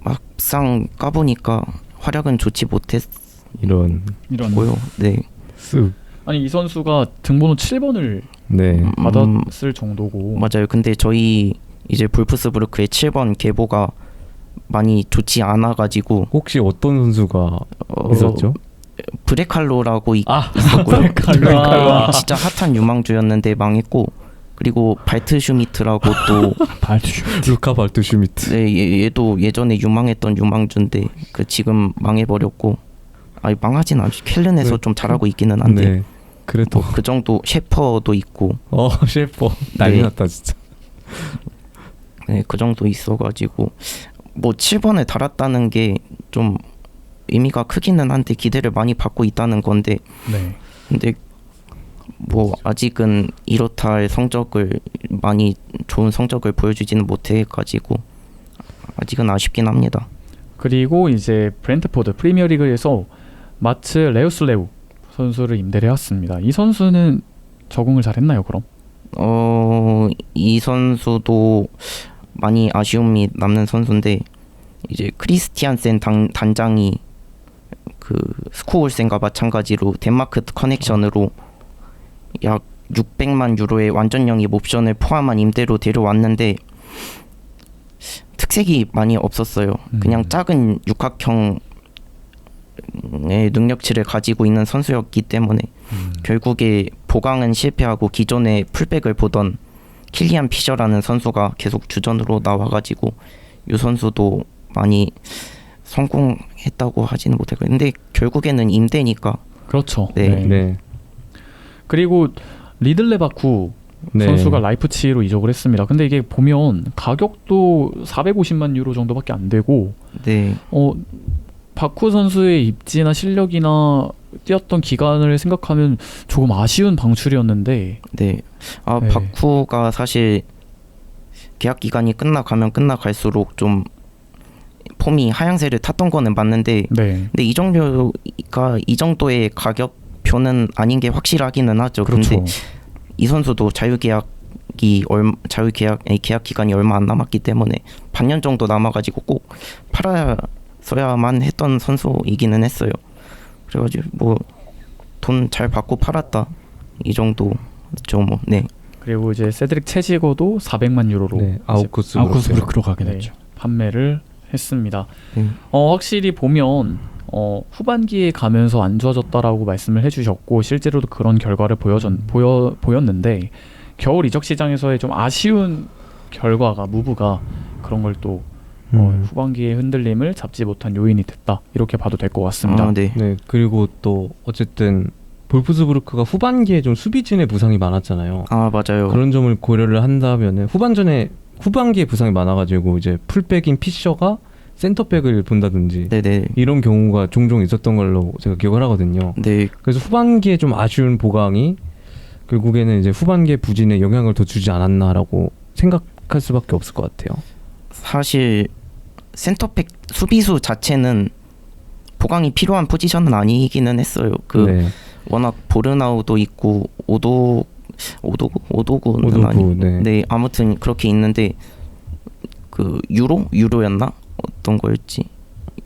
막상 까보니까 활약은 좋지 못했고요. 네. 아니 이 선수가 등번호 7번을 네. 받았을 정도고. 맞아요. 근데 저희 이제 볼프스부르크의 7번 계보가 많이 좋지 않아가지고 혹시 어떤 선수가 있었죠? 브레칼로라고 아, 있었고요. 브레칼로. 진짜 핫한 유망주였는데 망했고, 그리고 발트슈미트라고 또 루카 발투슈미트. 네, 얘도 예전에 유망했던 유망주인데 그 지금 망해버렸고, 아니 망하진 않죠. 켈른에서 네. 좀 잘하고 있기는 한데 네. 그래도 그 정도. 셰퍼도 있고 셰퍼 난리 네. 났다 진짜. 네, 그 정도 있어가지고 뭐 7번을 달았다는 게 좀 의미가 크기는 한데 기대를 많이 받고 있다는 건데, 네. 근데 뭐 아직은 이렇다 할 성적을 많이 좋은 성적을 보여주지는 못해가지고 아직은 아쉽긴 합니다. 그리고 이제 브렌트포드 프리미어리그에서 마츠 레우슬레우 선수를 임대를 해왔습니다. 이 선수는 적응을 잘했나요, 그럼? 이 선수도 많이 아쉬움이 남는 선수인데, 이제 크리스티안센 단장이 그 스코올센과 마찬가지로 덴마크 커넥션으로 약 600만 유로의 완전 영입 옵션을 포함한 임대로 데려왔는데 특색이 많이 없었어요. 그냥 작은 육각형의 능력치를 가지고 있는 선수였기 때문에 결국에 보강은 실패하고 기존의 풀백을 보던 킬리안 피셔라는 선수가 계속 주전으로 나와가지고 이 선수도 많이 성공했다고 하지는 못했고, 근데 결국에는 임대니까. 그렇죠. 네. 네. 그리고 리들레바쿠 네. 선수가 라이프치히로 이적을 했습니다. 근데 이게 보면 가격도 450만 유로 정도밖에 안 되고, 네. 바쿠 선수의 입지나 실력이나 뛰었던 기간을 생각하면 조금 아쉬운 방출이었는데. 네. 네. 바쿠가 사실 계약 기간이 끝나가면 끝나갈수록 좀 폼이 하향세를 탔던 거는 맞는데, 네. 근데 이 정도의 가격표는 아닌 게 확실하기는 하죠. 그렇죠. 근데 이 선수도 계약 기간이 얼마 안 남았기 때문에 반년 정도 남아가지고 꼭 팔아서야만 했던 선수이기는 했어요. 그래가지고 뭐 돈 잘 받고 팔았다 이 정도죠 뭐. 네. 그리고 이제 세드릭 체지거도 400만 유로로 네. 아우크스부르크로 가게 네, 됐죠. 판매를 했습니다. 네. 확실히 보면 후반기에 가면서 안 좋아졌다라고 말씀을 해주셨고 실제로도 그런 결과를 보였는데 겨울 이적 시장에서의 좀 아쉬운 결과가 무브가 그런 걸 또 후반기의 흔들림을 잡지 못한 요인이 됐다 이렇게 봐도 될 것 같습니다. 네. 네. 그리고 또 어쨌든 볼프스부르크가 후반기에 좀 수비진의 부상이 많았잖아요. 맞아요. 그런 점을 고려를 한다면은 후반기에 부상이 많아가지고 이제 풀백인 피셔가 센터백을 본다든지 네네. 이런 경우가 종종 있었던 걸로 제가 기억을 하거든요. 네. 그래서 후반기에 좀 아쉬운 보강이 결국에는 이제 후반기에 부진에 영향을 더 주지 않았나라고 생각할 수밖에 없을 것 같아요. 사실 센터백 수비수 자체는 보강이 필요한 포지션은 아니기는 했어요. 네. 워낙 보르나우도 있고 오도구는 아니고 네. 아무튼 그렇게 있는데 그 유로였나 어떤 거였지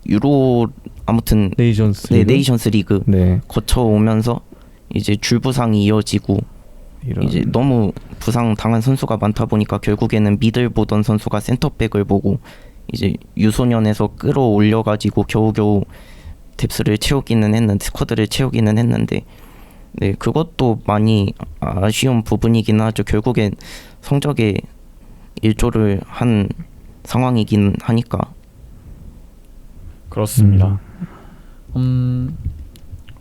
유로 아무튼 네이션스 네이션스 리그 네. 거쳐오면서 이제 줄 부상이 이어지고 이런 이제 너무 부상 당한 선수가 많다 보니까 결국에는 미들 보던 선수가 센터백을 보고 이제 유소년에서 끌어올려가지고 겨우겨우 뎁스를 채우기는 했는데 스쿼드를 채우기는 했는데 네 그것도 많이 아쉬운 부분이긴 하죠. 결국엔 성적에 일조를 한 상황이긴 하니까. 그렇습니다.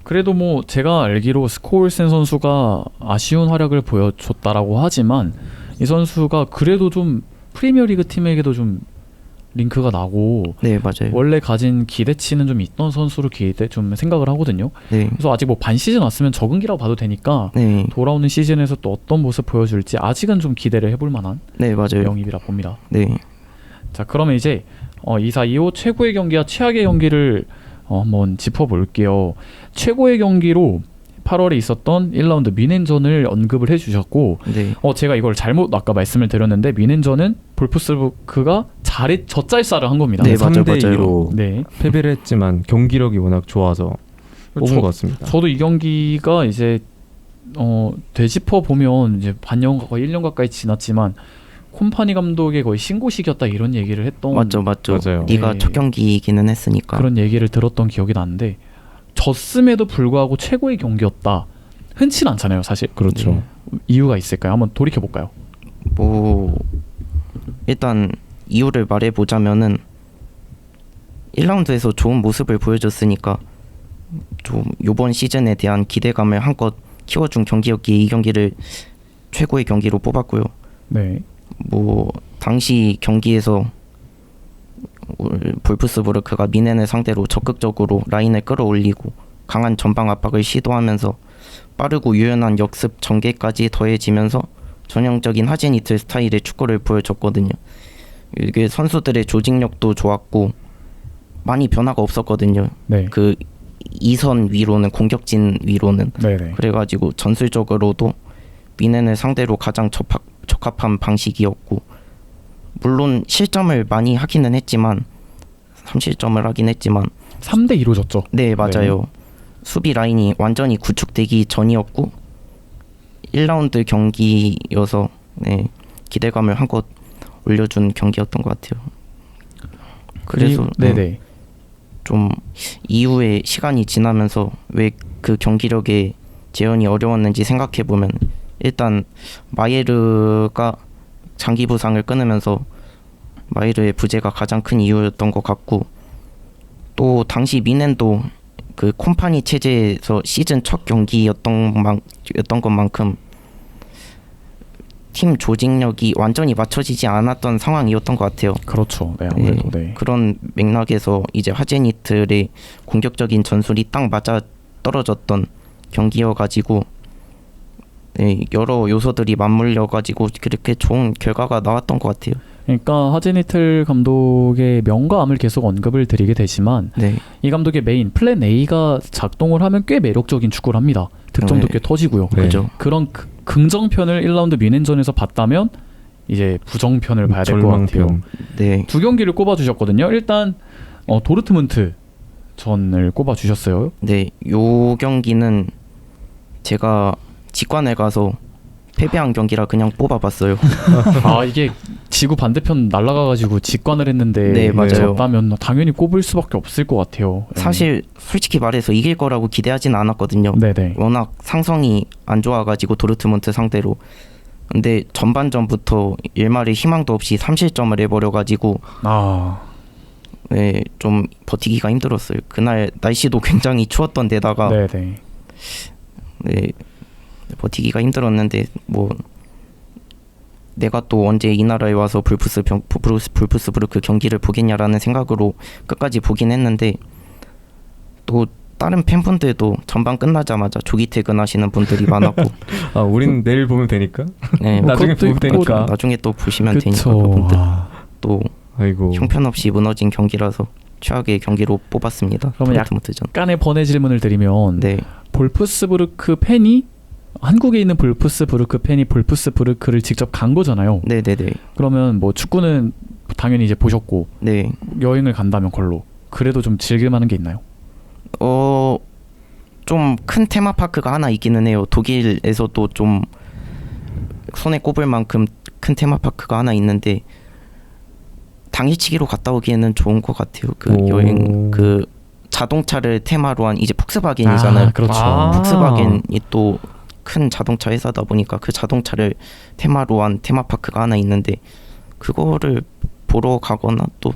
그래도 뭐 제가 알기로 스콜센 선수가 아쉬운 활약을 보여줬다라고 하지만 이 선수가 그래도 좀 프리미어리그 팀에게도 좀 링크가 나고 네 맞아요. 원래 가진 기대치는 좀 있던 선수로 좀 생각을 하거든요. 네. 그래서 아직 뭐 반 시즌 왔으면 적응기라고 봐도 되니까 네. 돌아오는 시즌에서 또 어떤 모습 보여줄지 아직은 좀 기대를 해볼 만한 네 맞아요. 영입이라 봅니다. 네. 자 그러면 이제 2-4-2-5 최고의 경기와 최악의 경기를 한번 짚어볼게요. 최고의 경기로 8월에 있었던 1라운드 뮌헨전을 언급을 해주셨고 네. 제가 이걸 잘못 아까 말씀을 드렸는데 뮌헨전은 볼프스부르크가 젖잘싸를 한 겁니다. 네, 맞아요, 3대2로 네. 패배를 했지만 경기력이 워낙 좋아서 뽑은 것 같습니다. 저도 이 경기가 이제 되짚어 보면 이제 반년 거의 1년 가까이 지났지만 콤파니 감독의 거의 신고식이었다 이런 얘기를 했던 맞죠. 맞아요. 네가 네. 첫 경기이기는 했으니까. 그런 얘기를 들었던 기억이 나는데 졌음에도 불구하고 최고의 경기였다. 흔치는 않잖아요, 사실. 그렇죠. 네. 이유가 있을까요? 한번 돌이켜 볼까요? 뭐 일단 이유를 말해보자면은 1라운드에서 좋은 모습을 보여줬으니까 좀 이번 시즌에 대한 기대감을 한껏 키워준 경기였기에 이 경기를 최고의 경기로 뽑았고요. 네. 뭐 당시 경기에서 볼프스부르크가 미넨을 상대로 적극적으로 라인을 끌어올리고 강한 전방 압박을 시도하면서 빠르고 유연한 역습 전개까지 더해지면서 전형적인 하제니트 스타일의 축구를 보여줬거든요. 이게 선수들의 조직력도 좋았고 많이 변화가 없었거든요. 네. 그 2선 위로는 공격진 위로는 네네. 그래가지고 전술적으로도 미넨을 상대로 가장 적합한 방식이었고 물론 실점을 많이 하기는 했지만 3실점을 하긴 했지만 3대 2로 졌죠. 네 맞아요. 수비 라인이 완전히 구축되기 전이었고 1라운드 경기여서 네, 기대감을 한껏 올려준 경기였던 것 같아요. 그래서 네네. 좀 이후에 시간이 지나면서 왜 그 경기력의 재현이 어려웠는지 생각해보면 일단 마예르가 장기 부상을 끊으면서 마예르의 부재가 가장 큰 이유였던 것 같고 또 당시 미넨도 그 콤파니 체제에서 시즌 첫 경기였던 것만큼 팀 조직력이 완전히 맞춰지지 않았던 상황이었던 것 같아요. 그렇죠. 네, 아무래도 네. 그런 맥락에서 이제 하제니트의 공격적인 전술이 딱 맞아 떨어졌던 경기여가지고 네, 여러 요소들이 맞물려가지고 그렇게 좋은 결과가 나왔던 것 같아요. 그러니까 하제니틀 감독의 명과암을 계속 언급을 드리게 되지만 네, 이 감독의 메인 플랜 A가 작동을 하면 꽤 매력적인 축구를 합니다. 득점도 네. 꽤 터지고요. 네. 그죠. 그런 긍정편을 1라운드 미넨전에서 봤다면 이제 부정편을 봐야 될 것 같아요. 절망편. 네, 두 경기를 꼽아주셨거든요. 일단 도르트문트 전을 꼽아주셨어요. 네, 요 경기는 제가 직관에 가서 패배한 경기라 그냥 뽑아봤어요. 아 이게 지구 반대편 날아가가지고 직관을 했는데 네, 맞아요. 졌다면 당연히 꼽을 수밖에 없을 것 같아요. 네. 사실 솔직히 말해서 이길 거라고 기대하진 않았거든요. 네네. 워낙 상성이 안 좋아가지고 도르트문트 상대로. 근데 전반전부터 일말의 희망도 없이 3실점을 해버려가지고 네, 좀 버티기가 힘들었어요. 그날 날씨도 굉장히 추웠던 데다가 네네. 네, 버티기가 힘들었는데 뭐 내가 또 언제 이 나라에 와서 볼프스부르크 경기를 보겠냐라는 생각으로 끝까지 보긴 했는데 또 다른 팬분들도 전반 끝나자마자 조기 퇴근하시는 분들이 많았고 아, 우린 내일 보면 되니까. 네, 나중에 그것도 보면 있고, 되니까. 나중에 또 보시면 되니까 그쵸. 그분들 아, 또 아이고. 형편없이 무너진 경기라서 최악의 경기로 뽑았습니다. 그러면 도르트문트전. 약간의 번외 질문을 드리면 네, 볼프스부르크 팬이 한국에 있는 볼프스부르크 팬이 볼프스부르크를 직접 간 거잖아요. 네, 네, 네, 그러면 뭐 축구는 당연히 이제 보셨고 네. 여행을 간다면 걸로 그래도 좀 즐길 만한 게 있나요? 좀 큰 테마파크가 하나 있기는 해요. 독일에서도 좀 손에 꼽을 만큼 큰 테마파크가 하나 있는데 당일치기로 갔다 오기에는 좋은 것 같아요. 그 오. 여행 그 자동차를 테마로 한 이제 폭스바겐이잖아요. 그렇죠. 아. 폭스바겐이 또 큰 자동차 회사다 보니까 그 자동차를 테마로 한 테마파크가 하나 있는데 그거를 보러 가거나 또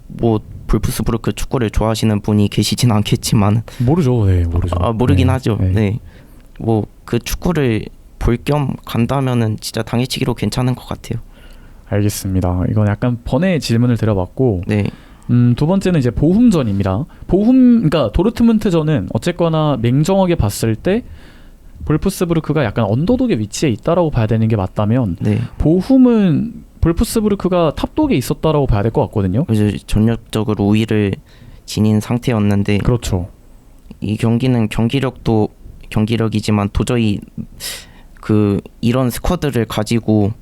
뭐 볼프스부르크 축구를 좋아하시는 분이 계시진 않겠지만 모르죠. 네, 모르죠. 모르긴 네, 하죠. 네. 뭐 그 축구를 볼 겸 간다면은 진짜 당일치기로 괜찮은 것 같아요. 알겠습니다. 이건 약간 번외 질문을 드려봤고 네. 두 번째는 이제 보훔전입니다. 그러니까 도르트문트전은 어쨌거나 냉정하게 봤을 때 볼프스부르크가 약간 언더독의 위치에 있다라고 봐야 되는 게 맞다면 네. 보훔은 볼프스부르크가 탑독에 있었다라고 봐야 될 것 같거든요. 그래서 전력적으로 우위를 지닌 상태였는데 그렇죠. 이 경기는 경기력이지만 도저히 그 이런 스쿼드를 가지고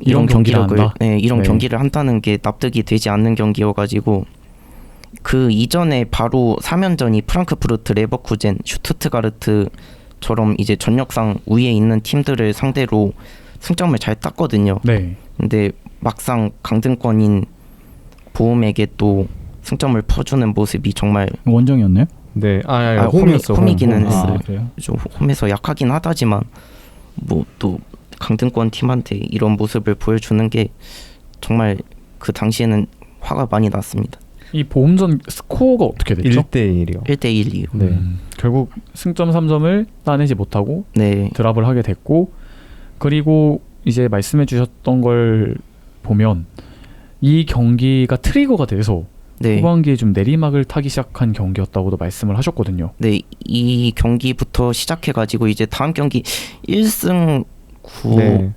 이런 경기를 한다? 이런 네. 경기를 한다는 게 납득이 되지 않는 경기여가지고 그 이전에 바로 3연전이 프랑크푸르트, 레버쿠젠, 슈투트가르트처럼 이제 전력상 위에 있는 팀들을 상대로 승점을 잘 땄거든요. 네. 근데 막상 강등권인 보험에게 또 승점을 퍼주는 모습이 정말 원정이었나요? 네, 홈이었어. 홈이기는 홈. 했어요. 그래요? 좀 홈에서 약하긴 하다지만 뭐 또 강등권 팀한테 이런 모습을 보여주는 게 정말 그 당시에는 화가 많이 났습니다. 이 보험전 스코어가 어떻게 됐죠? 1대1이요. 1대1이요. 네. 결국 승점 3점을 따내지 못하고 네. 드랍을 하게 됐고, 그리고 이제 말씀해 주셨던 걸 보면 이 경기가 트리거가 돼서 네. 후반기에 좀 내리막을 타기 시작한 경기였다고도 말씀을 하셨거든요. 네, 이 경기부터 시작해가지고 이제 다음 경기 1승 9 네.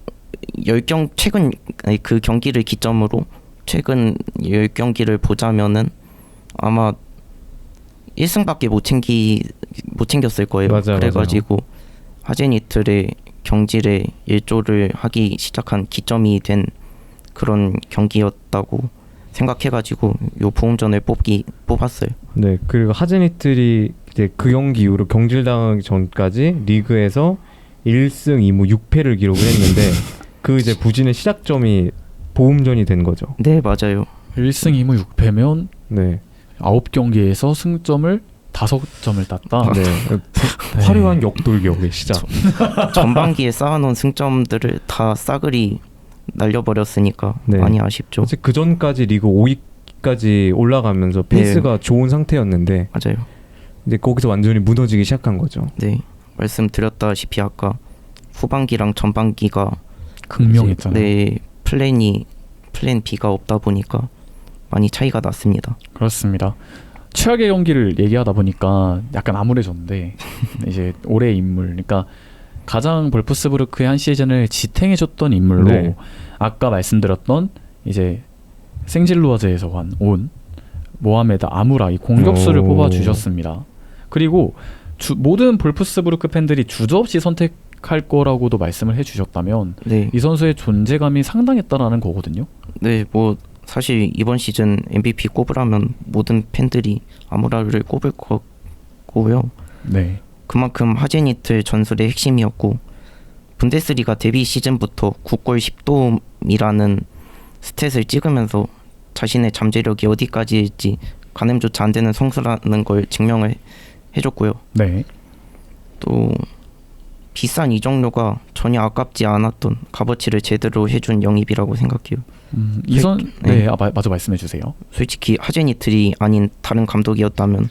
10경 최근 그 경기를 기점으로 최근 10경기를 보자면은 아마 1승밖에 못 챙겼을 거예요. 맞아요, 그래가지고 하제니틀의 경질에 일조를 하기 시작한 기점이 된 그런 경기였다고 생각해가지고 요 보험전을 뽑았어요. 네, 그리고 하제니틀이 이제 그 경기 이후로 경질당하기 전까지 리그에서 1승 2무 6패를 기록을 했는데 그 이제 부진의 시작점이 보험전이 된 거죠. 네, 맞아요. 1승 2무 6패면 네. 9경기에서 승점을 5점을 땄다. 네. 화려한 역돌격의 시작. 전반기에 쌓아놓은 승점들을 다 싸그리 날려버렸으니까 네. 많이 아쉽죠. 사실 그 전까지 리그 5위까지 올라가면서 페이스가 좋은 상태였는데 맞아요. 이제 거기서 완전히 무너지기 시작한 거죠. 네, 말씀드렸다시피 아까 후반기랑 전반기가 극명했잖아요. 네, 플랜 B가 없다 보니까 많이 차이가 났습니다. 그렇습니다. 최악의 경기를 얘기하다 보니까 약간 암울해졌는데 이제 올해의 인물, 그러니까 가장 볼프스부르크의 한 시즌을 지탱해줬던 인물로 네. 아까 말씀드렸던 이제 생질루아즈에서 온 모하메드 아무라이 공격수를 오. 뽑아주셨습니다. 그리고 모든 볼프스부르크 팬들이 주저없이 선택할 거라고도 말씀을 해주셨다면 네, 이 선수의 존재감이 상당했다라는 거거든요. 네, 뭐 사실 이번 시즌 MVP 꼽으라면 모든 팬들이 아무라를 꼽을 거고요. 네. 그만큼 하제니틀 전술의 핵심이었고 분데스리가 데뷔 시즌부터 9골 10도움이라는 스탯을 찍으면서 자신의 잠재력이 어디까지일지 가늠조차 안 되는 선수라는 걸 증명을 해줬고요. 네. 또 비싼 이적료가 전혀 아깝지 않았던 값어치를 제대로 해준 영입이라고 생각해요. 이선 네. 마저 말씀해 주세요. 솔직히 하제니틀이 아닌 다른 감독이었다면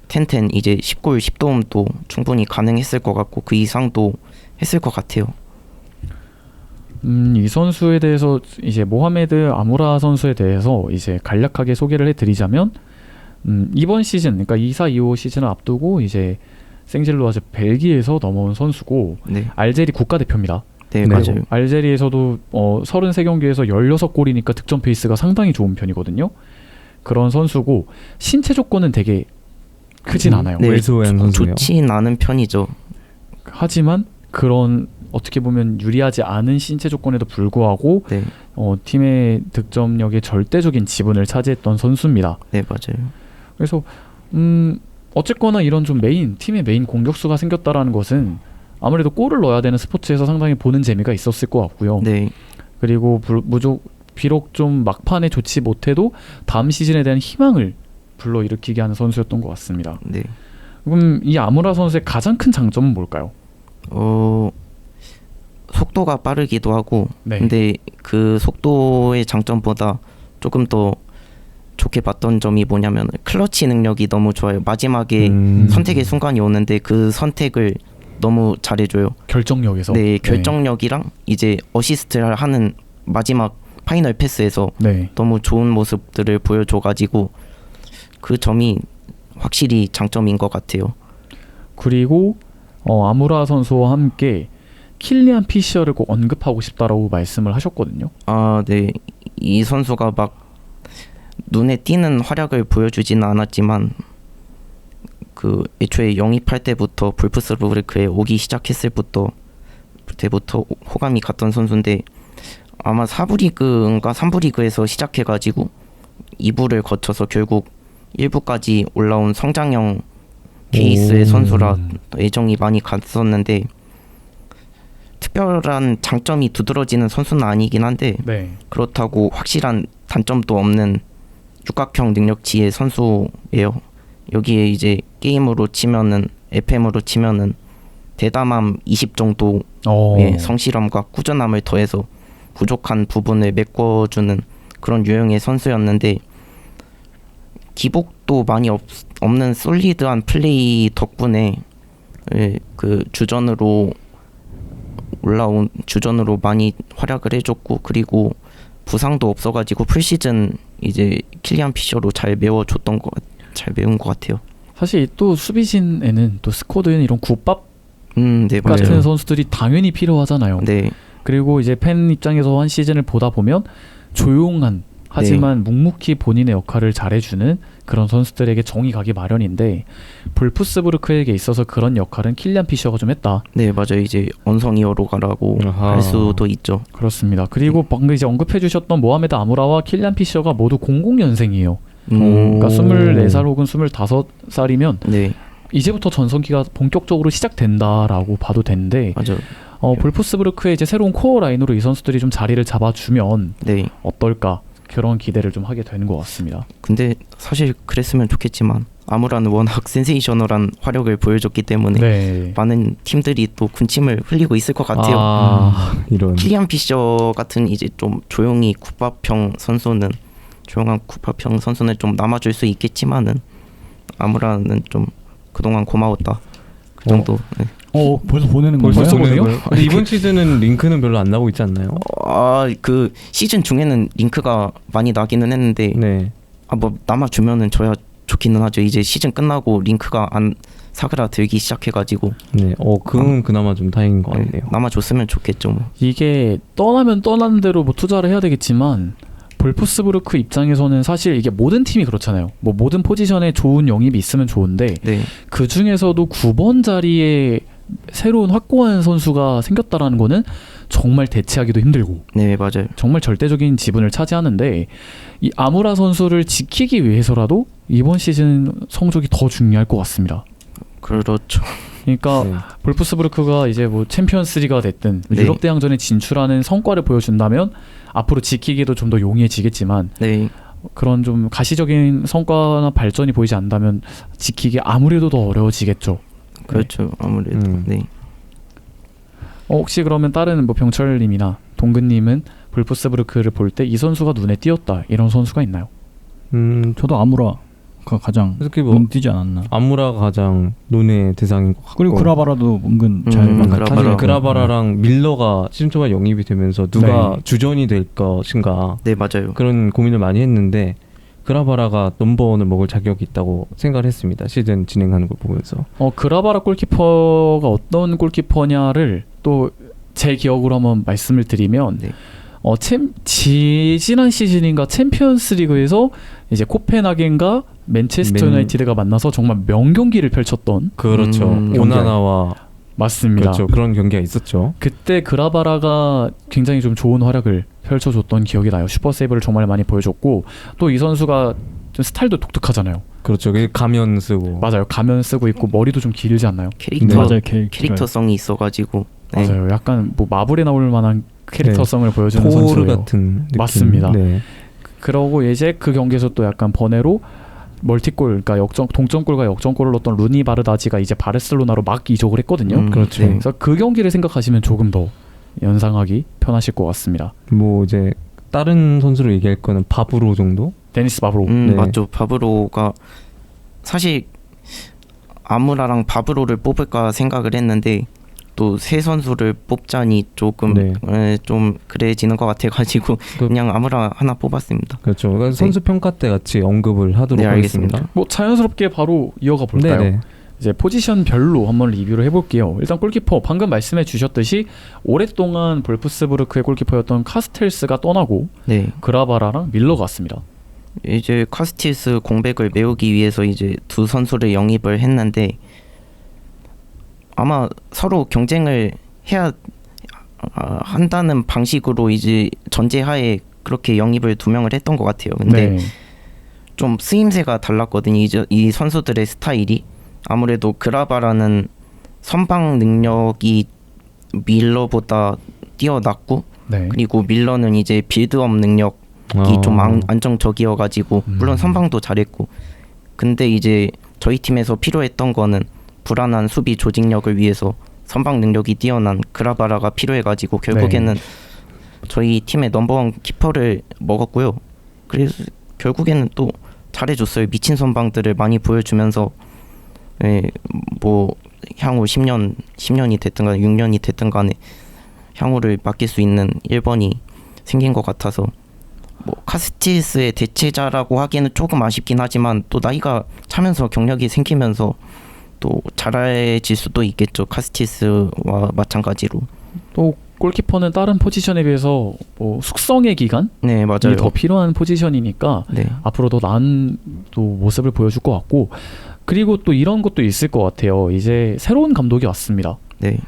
텐텐 이제 10골 10도움도 충분히 가능했을 것 같고 그 이상도 했을 것 같아요. 이 선수에 대해서 이제 모하메드 아무라 선수에 대해서 이제 간략하게 소개를 해드리자면 이번 시즌, 그러니까 24-25 시즌을 앞두고 이제 생질루아즈 벨기에에서 넘어온 선수고 네, 알제리 국가대표입니다. 네, 네. 맞아요. 알제리에서도 33경기에서 16골이니까 득점 페이스가 상당히 좋은 편이거든요. 그런 선수고 신체 조건은 되게 크진 않아요. 네, 왜소한 선수예요. 좋진 않은 편이죠. 하지만 그런 어떻게 보면 유리하지 않은 신체 조건에도 불구하고 네, 팀의 득점력에 절대적인 지분을 차지했던 선수입니다. 네, 맞아요. 그래서 어쨌거나 이런 좀 팀의 메인 공격수가 생겼다라는 것은 아무래도 골을 넣어야 되는 스포츠에서 상당히 보는 재미가 있었을 것 같고요. 네, 그리고 비록 좀 막판에 좋지 못해도 다음 시즌에 대한 희망을 불러일으키게 하는 선수였던 것 같습니다. 네. 그럼 이 아무라 선수의 가장 큰 장점은 뭘까요? 속도가 빠르기도 하고, 네. 근데 그 속도의 장점보다 조금 더 좋게 봤던 점이 뭐냐면 클러치 능력이 너무 좋아요. 마지막에 선택의 순간이 오는데 그 선택을 너무 잘해줘요. 결정력에서. 네, 결정력이랑 이제 어시스트를 하는 마지막 파이널 패스에서 네. 너무 좋은 모습들을 보여줘가지고 그 점이 확실히 장점인 것 같아요. 그리고 아무라 선수와 함께 킬리안 피셔를 꼭 언급하고 싶다라고 말씀을 하셨거든요. 아, 네. 이 선수가 막 눈에 띄는 활약을 보여주지는 않았지만 그 애초에 영입할 때부터 볼프스부르크에 오기 시작했을 때부터 호감이 갔던 선수인데 아마 4부 리그인가 3부 리그에서 시작해가지고 2부를 거쳐서 결국 1부까지 올라온 성장형 케이스의 선수라 애정이 많이 갔었는데 특별한 장점이 두드러지는 선수는 아니긴 한데 네. 그렇다고 확실한 단점도 없는 육각형 능력치의 선수예요. 여기에 이제 게임으로 치면은 FM으로 치면은 대담함 20 정도의 성실함과 꾸준함을 더해서 부족한 부분을 메꿔주는 그런 유형의 선수였는데 기복도 많이 없는 솔리드한 플레이 덕분에 그 주전으로 많이 활약을 해줬고 그리고 부상도 없어가지고 풀시즌 이제 킬리안 피셔로 잘 메운 것 같아요. 사실 또 수비진에는 또 스쿼드에는 이런 굿밥 네, 같은 맞아요. 선수들이 당연히 필요하잖아요. 네, 그리고 이제 팬 입장에서 한 시즌을 보다 보면 조용한 하지만 묵묵히 본인의 역할을 잘해주는 그런 선수들에게 정이 가기 마련인데 볼프스부르크에게 있어서 그런 역할은 킬리안 피셔가 좀 했다. 네 맞아요. 이제 언성이어로 가라고 아하. 할 수도 있죠. 그렇습니다. 그리고 방금 이제 언급해주셨던 모하메드 아무라와 킬리안 피셔가 모두 00년생이에요. 그러니까 24살 혹은 25살이면 네, 이제부터 전성기가 본격적으로 시작된다라고 봐도 되는데 맞아요. 볼프스부르크의 이제 새로운 코어 라인으로 이 선수들이 좀 자리를 잡아주면 네. 어떨까 그런 기대를 좀 하게 되는 것 같습니다. 근데 사실 그랬으면 좋겠지만 아무라는 워낙 센세이셔널한 화력을 보여줬기 때문에 네. 많은 팀들이 또 군침을 흘리고 있을 것 같아요. 이런. 킬리안 피셔 같은 이제 좀 조용한 굿밥형 선수는 좀 남아줄 수 있겠지만은 아무라는 좀 그동안 고마웠다. 그 정도. 네. 벌써 보내는 벌써 건가요? 보내요? 근데 이번 시즌은 링크는 별로 안 나오고 있지 않나요? 그 시즌 중에는 링크가 많이 나기는 했는데 네. 뭐 남아주면은 저야 좋기는 하죠. 이제 시즌 끝나고 링크가 안 사그라들기 시작해가지고 네. 그건 그나마 좀 다행인 것 같네요. 남아줬으면 좋겠죠. 뭐. 이게 떠나면 떠난 대로 뭐 투자를 해야 되겠지만 볼프스부르크 입장에서는 사실 이게 모든 팀이 그렇잖아요. 뭐 모든 포지션에 좋은 영입이 있으면 좋은데 네, 그 중에서도 9번 자리에 새로운 확고한 선수가 생겼다라는 거는 정말 대체하기도 힘들고 네 맞아요. 정말 절대적인 지분을 차지하는데 이 아무라 선수를 지키기 위해서라도 이번 시즌 성적이 더 중요할 것 같습니다. 그렇죠. 그러니까 네. 볼프스부르크가 이제 뭐 챔피언스리가 됐든 네. 유럽 대항전에 진출하는 성과를 보여준다면 앞으로 지키기도 좀 더 용이해지겠지만 네, 그런 좀 가시적인 성과나 발전이 보이지 않다면 지키기 아무래도 더 어려워지겠죠. 그렇죠. 아무래도 네. 혹시 그러면 다른 뭐 병철님이나 동근님은 볼프스부르크를 볼 때 이 선수가 눈에 띄었다 이런 선수가 있나요? 저도 아무라가 가장 특히 뭐 눈 띄지 않았나. 아무라가 가장 논의 대상인 것 같고 그리고 그라바라도 은근 잘 만났죠. 사실 그라바라랑 밀러가 시즌 초반에 영입이 되면서 누가 주전이 될 것인가 네 맞아요. 그런 고민을 많이 했는데 그라바라가 넘버원을 먹을 자격이 있다고 생각을 했습니다. 시즌 진행하는 걸 보면서. 그라바라 골키퍼가 어떤 골키퍼냐를 또 제 기억으로 한번 말씀을 드리면 네. 지난 시즌인가 챔피언스리그에서 이제 코펜하겐과 맨체스터 유나이티드가 만나서 정말 명경기를 펼쳤던 그렇죠. 오나나와 맞습니다. 그렇죠. 그런 경기가 있었죠. 그때 그라바라가 굉장히 좀 좋은 활약을 펼쳐줬던 기억이 나요. 슈퍼세이브를 정말 많이 보여줬고 또 이 선수가 좀 스타일도 독특하잖아요. 그렇죠. 가면 쓰고. 맞아요. 가면 쓰고 있고 머리도 좀 길지 않나요? 맞아요. 캐릭터성이 있어가지고 네. 맞아요. 약간 뭐 마블에 나올 만한 캐릭터성을 보여주는 토르 선수예요. 같은 느낌. 맞습니다. 네. 그러고 이제 그 경기에서 또 약간 번외로 멀티골, 그러니까 동점골과 역전골을 넣었던 루니 바르다지가 이제 바르셀로나로 막 이적을 했거든요. 그렇죠. 네. 그래서 그 경기를 생각하시면 조금 더 연상하기 편하실 것 같습니다. 뭐 이제 다른 선수로 얘기할 거는 바브로 정도? 데니스 바브로. 네. 맞죠. 바브로가 사실 아무라랑 바브로를 뽑을까 생각을 했는데 또 세 선수를 뽑자니 조금 좀 그래지는 것 같아가지고 그냥 아무라 하나 뽑았습니다. 그렇죠. 그러니까 선수 평가 때 같이 언급을 하도록 하겠습니다. 뭐 자연스럽게 바로 이어가 볼까요? 네네. 이제 포지션별로 한번 리뷰를 해볼게요. 일단 골키퍼 방금 말씀해 주셨듯이 오랫동안 볼프스부르크의 골키퍼였던 카스텔스가 떠나고 그라바라랑 밀러가 왔습니다. 이제 카스틸스 공백을 메우기 위해서 이제 두 선수를 영입을 했는데 아마 서로 경쟁을 해야 한다는 방식으로 이제 전제하에 그렇게 영입을 두 명을 했던 것 같아요. 근데 좀 쓰임새가 달랐거든요. 이 선수들의 스타일이 아무래도 그라바라는 선방 능력이 밀러보다 뛰어났고 네. 그리고 밀러는 이제 빌드업 능력이 좀 안정적이어가지고 물론 선방도 잘했고 근데 이제 저희 팀에서 필요했던 거는 불안한 수비 조직력을 위해서 선방 능력이 뛰어난 그라바라가 필요해가지고 결국에는 저희 팀의 넘버원 키퍼를 먹었고요. 그래서 결국에는 또 잘해줬어요. 미친 선방들을 많이 보여주면서 뭐 향후 10년이 됐든 간에 6년이 됐든 간에 향후를 맡길 수 있는 1번이 생긴 것 같아서 뭐 카스티스의 대체자라고 하기에는 조금 아쉽긴 하지만 또 나이가 차면서 경력이 생기면서 또 잘해질 수도 있겠죠. 카스티스와 마찬가지로. 또 골키퍼는 다른 포지션에 비해서 뭐 숙성의 기간이 네, 맞아요. 더 필요한 포지션이니까 네. 앞으로 더 나은 또 모습을 보여줄 것 같고 그리고 또 이런 것도 있을 것 같아요. 이제 새로운 감독이 왔습니다. 네.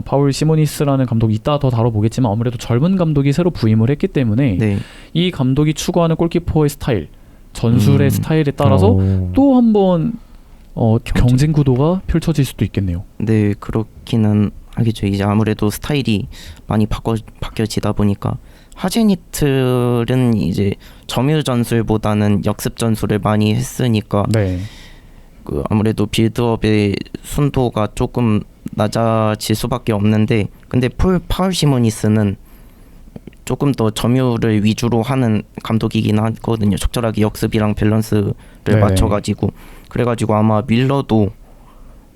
파울 시모니스라는 감독 이따 더 다뤄보겠지만 아무래도 젊은 감독이 새로 부임을 했기 때문에 네. 이 감독이 추구하는 골키퍼의 스타일, 전술의 스타일에 따라서 또 한번 경쟁 구도가 펼쳐질 수도 있겠네요. 네, 그렇기는 하겠죠. 이제 아무래도 스타일이 많이 바뀌어지다 보니까 하제니틀은 이제 점유 전술보다는 역습 전술을 많이 했으니까 네. 그 아무래도 빌드업의 순도가 조금 낮아질 수밖에 없는데 근데 파울 시모니스는 조금 더 점유를 위주로 하는 감독이긴 하거든요. 적절하게 역습이랑 밸런스를 네. 맞춰가지고 그래가지고 아마 밀러도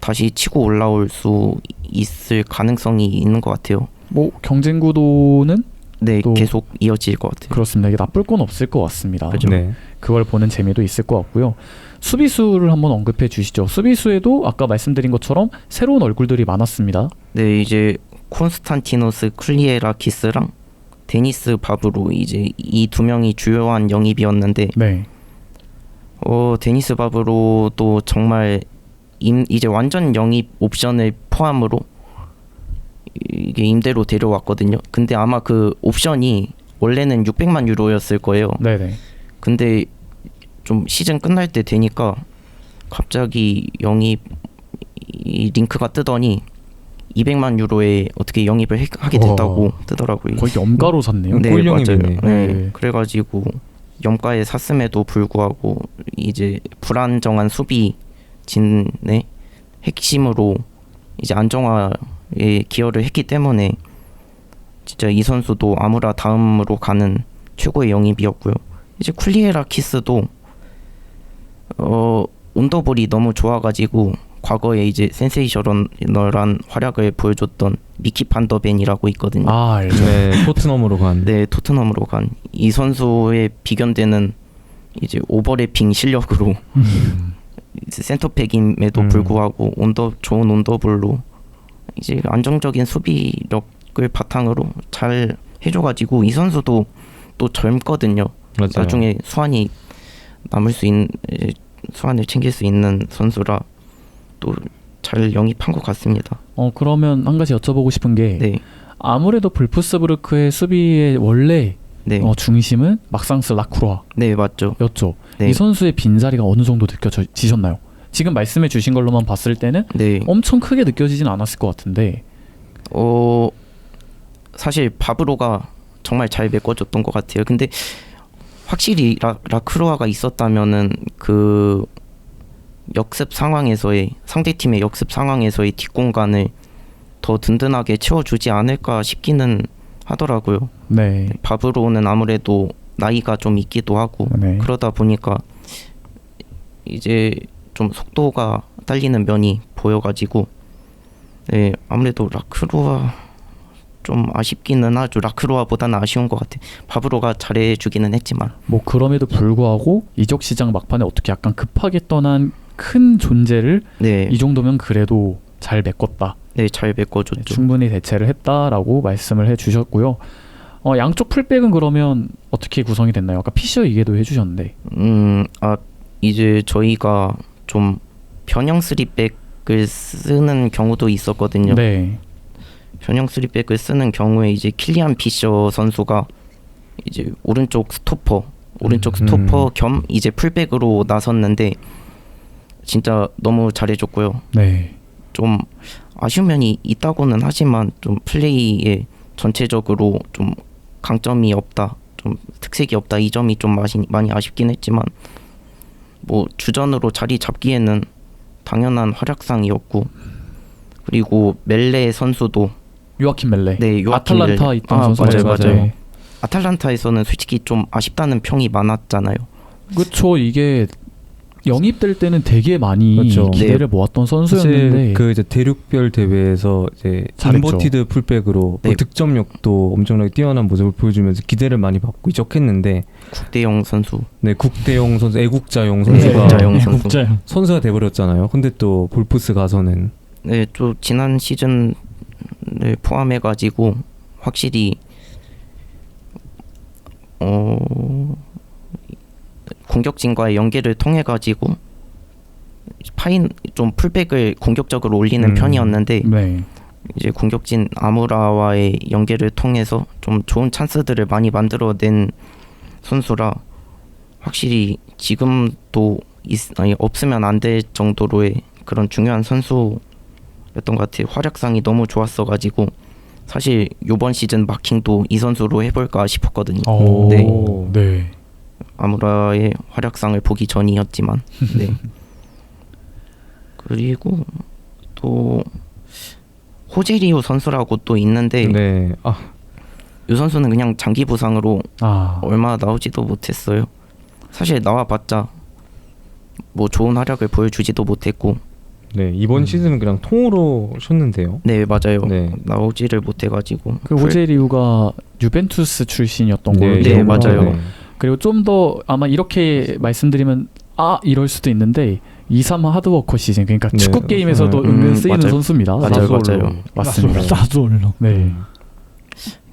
다시 치고 올라올 수 있을 가능성이 있는 것 같아요. 뭐 경쟁 구도는 네, 또 계속 이어질 것 같아요. 그렇습니다. 이게 나쁠 건 없을 것 같습니다. 그죠. 네. 그걸 보는 재미도 있을 것 같고요. 수비수를 한번 언급해 주시죠. 수비수에도 아까 말씀드린 것처럼 새로운 얼굴들이 많았습니다. 네, 이제 콘스탄티노스 클리에라키스랑 데니스 바브로 이제 이 두 명이 주요한 영입이었는데 네. 데니스 바브로도 정말 이제 완전 영입 옵션을 포함으로 이게 임대로 데려왔거든요. 근데 아마 그 옵션이 원래는 600만 유로였을 거예요. 네네. 근데 좀 시즌 끝날 때 되니까 갑자기 영입 링크가 뜨더니 200만 유로에 어떻게 영입을 하게 됐다고 뜨더라고요. 거의 염가로 샀네요. 네, 꿀영입이네. 맞아요. 네. 그래가지고 염가에 샀음에도 불구하고 이제 불안정한 수비 진의 핵심으로 이제 안정화에 기여를 했기 때문에 진짜 이 선수도 아무라 다음으로 가는 최고의 영입이었고요. 이제 쿨리에라키스도 온더볼이 너무 좋아가지고 과거에 이제 센세이셔널한 활약을 보여줬던 미키 판더벤이라고 있거든요. 아 알죠. 네, 토트넘으로 간. 네, 토트넘으로 간 이 선수의 비견되는 이제 오버래핑 실력으로 이제 센터백임에도 불구하고 좋은 온더볼로 이제 안정적인 수비력을 바탕으로 잘 해줘가지고 이 선수도 또 젊거든요. 맞아요. 나중에 수완이 남을 수 있는 수완을 챙길 수 있는 선수라 또 잘 영입한 것 같습니다. 그러면 한 가지 여쭤보고 싶은 게 네, 아무래도 불프스부르크의 수비의 원래 네, 중심은 막상스 라크로아였죠. 네, 맞죠. 이 네, 선수의 빈자리가 어느 정도 느껴지셨나요? 지금 말씀해 주신 걸로만 봤을 때는 네. 엄청 크게 느껴지진 않았을 것 같은데 사실 바브로가 정말 잘 메꿔줬던 것 같아요. 근데 확실히 라크로아가 있었다면은 그 역습 상황에서의 상대팀의 역습 상황에서의 뒷공간을 더 든든하게 채워주지 않을까 싶기는 하더라고요. 네. 바브로는 아무래도 나이가 좀 있기도 하고 네. 그러다 보니까 이제 좀 속도가 딸리는 면이 보여가지고 네, 아무래도 라크로아 좀 아쉽기는 하죠. 라크로아보다는 아쉬운 것 같아요. 바브로가 잘해주기는 했지만 뭐 그럼에도 불구하고 이적 시장 막판에 어떻게 약간 급하게 떠난 큰 존재를 네, 이 정도면 그래도 잘 메꿨다. 네, 잘 메꿔줬죠. 충분히 대체를 했다라고 말씀을 해주셨고요. 양쪽 풀백은 그러면 어떻게 구성이 됐나요? 아까 피셔 얘기도 해주셨는데. 이제 저희가 좀 변형 3백을 쓰는 경우도 있었거든요. 네. 변형 3백을 쓰는 경우에 이제 킬리안 피셔 선수가 이제 오른쪽 스토퍼 겸 이제 풀백으로 나섰는데 진짜 너무 잘해줬고요. 네. 좀 아쉬운 면이 있다고는 하지만 좀 플레이에 전체적으로 좀 강점이 없다, 좀 특색이 없다, 이 점이 좀 많이 아쉽긴 했지만 뭐 주전으로 자리 잡기에는 당연한 활약상이었고, 그리고 멜레 선수도 요아킨 멜레. 네, 요아킨 아탈란타 멜레. 있던 아, 선수. 맞아요. 아탈란타에서는 솔직히 좀 아쉽다는 평이 많았잖아요. 그렇죠. 이게 영입될 때는 되게 많이 그렇죠. 기대를 모았던 선수였는데 사실 그 이제 대륙별 대회에서 이제 잘했죠. 인버티드 풀백으로 네. 득점력도 엄청나게 뛰어난 모습을 보여주면서 기대를 많이 받고 이적했는데 국대영 선수. 네, 국대용 선수, 애국자용 네, 선수가 애국자용 선수. 국자용. 선수가 돼버렸잖아요. 근데 또 볼프스 가서는 네, 또 지난 시즌을 포함해가지고 확실히 공격진과의 연계를 통해가지고 좀 풀백을 공격적으로 올리는 편이었는데 네. 이제 공격진 아무라와의 연계를 통해서 좀 좋은 찬스들을 많이 만들어낸 선수라 확실히 지금도 없으면 안 될 정도로의 그런 중요한 선수였던 것 같아요. 활약상이 너무 좋았어가지고 사실 이번 시즌 마킹도 이 선수로 해볼까 싶었거든요. 네. 네. 아무라의 활약상을 보기 전이었지만 네. 그리고 또 호제리오 선수라고 또 있는데 네, 이 선수는 그냥 장기 부상으로 아, 얼마 나오지도 못했어요. 사실 나와봤자 뭐 좋은 활약을 보여주지도 못했고. 네, 이번 시즌은 그냥 통으로 쉬었는데요. 네, 맞아요. 네. 나오지를 못해가지고. 그 오제리우가 유벤투스 출신이었던 걸로 네, 기억을 맞아요. 하고, 그리고 좀 더 아마 이렇게 말씀드리면 이럴 수도 있는데 2-3 하드워커 시즌, 그러니까 네. 축구 게임에서도 은근 쓰이는 맞아요. 선수입니다. 맞아요, 사솔로. 맞아요. 맞습니다. 사솔로. 네.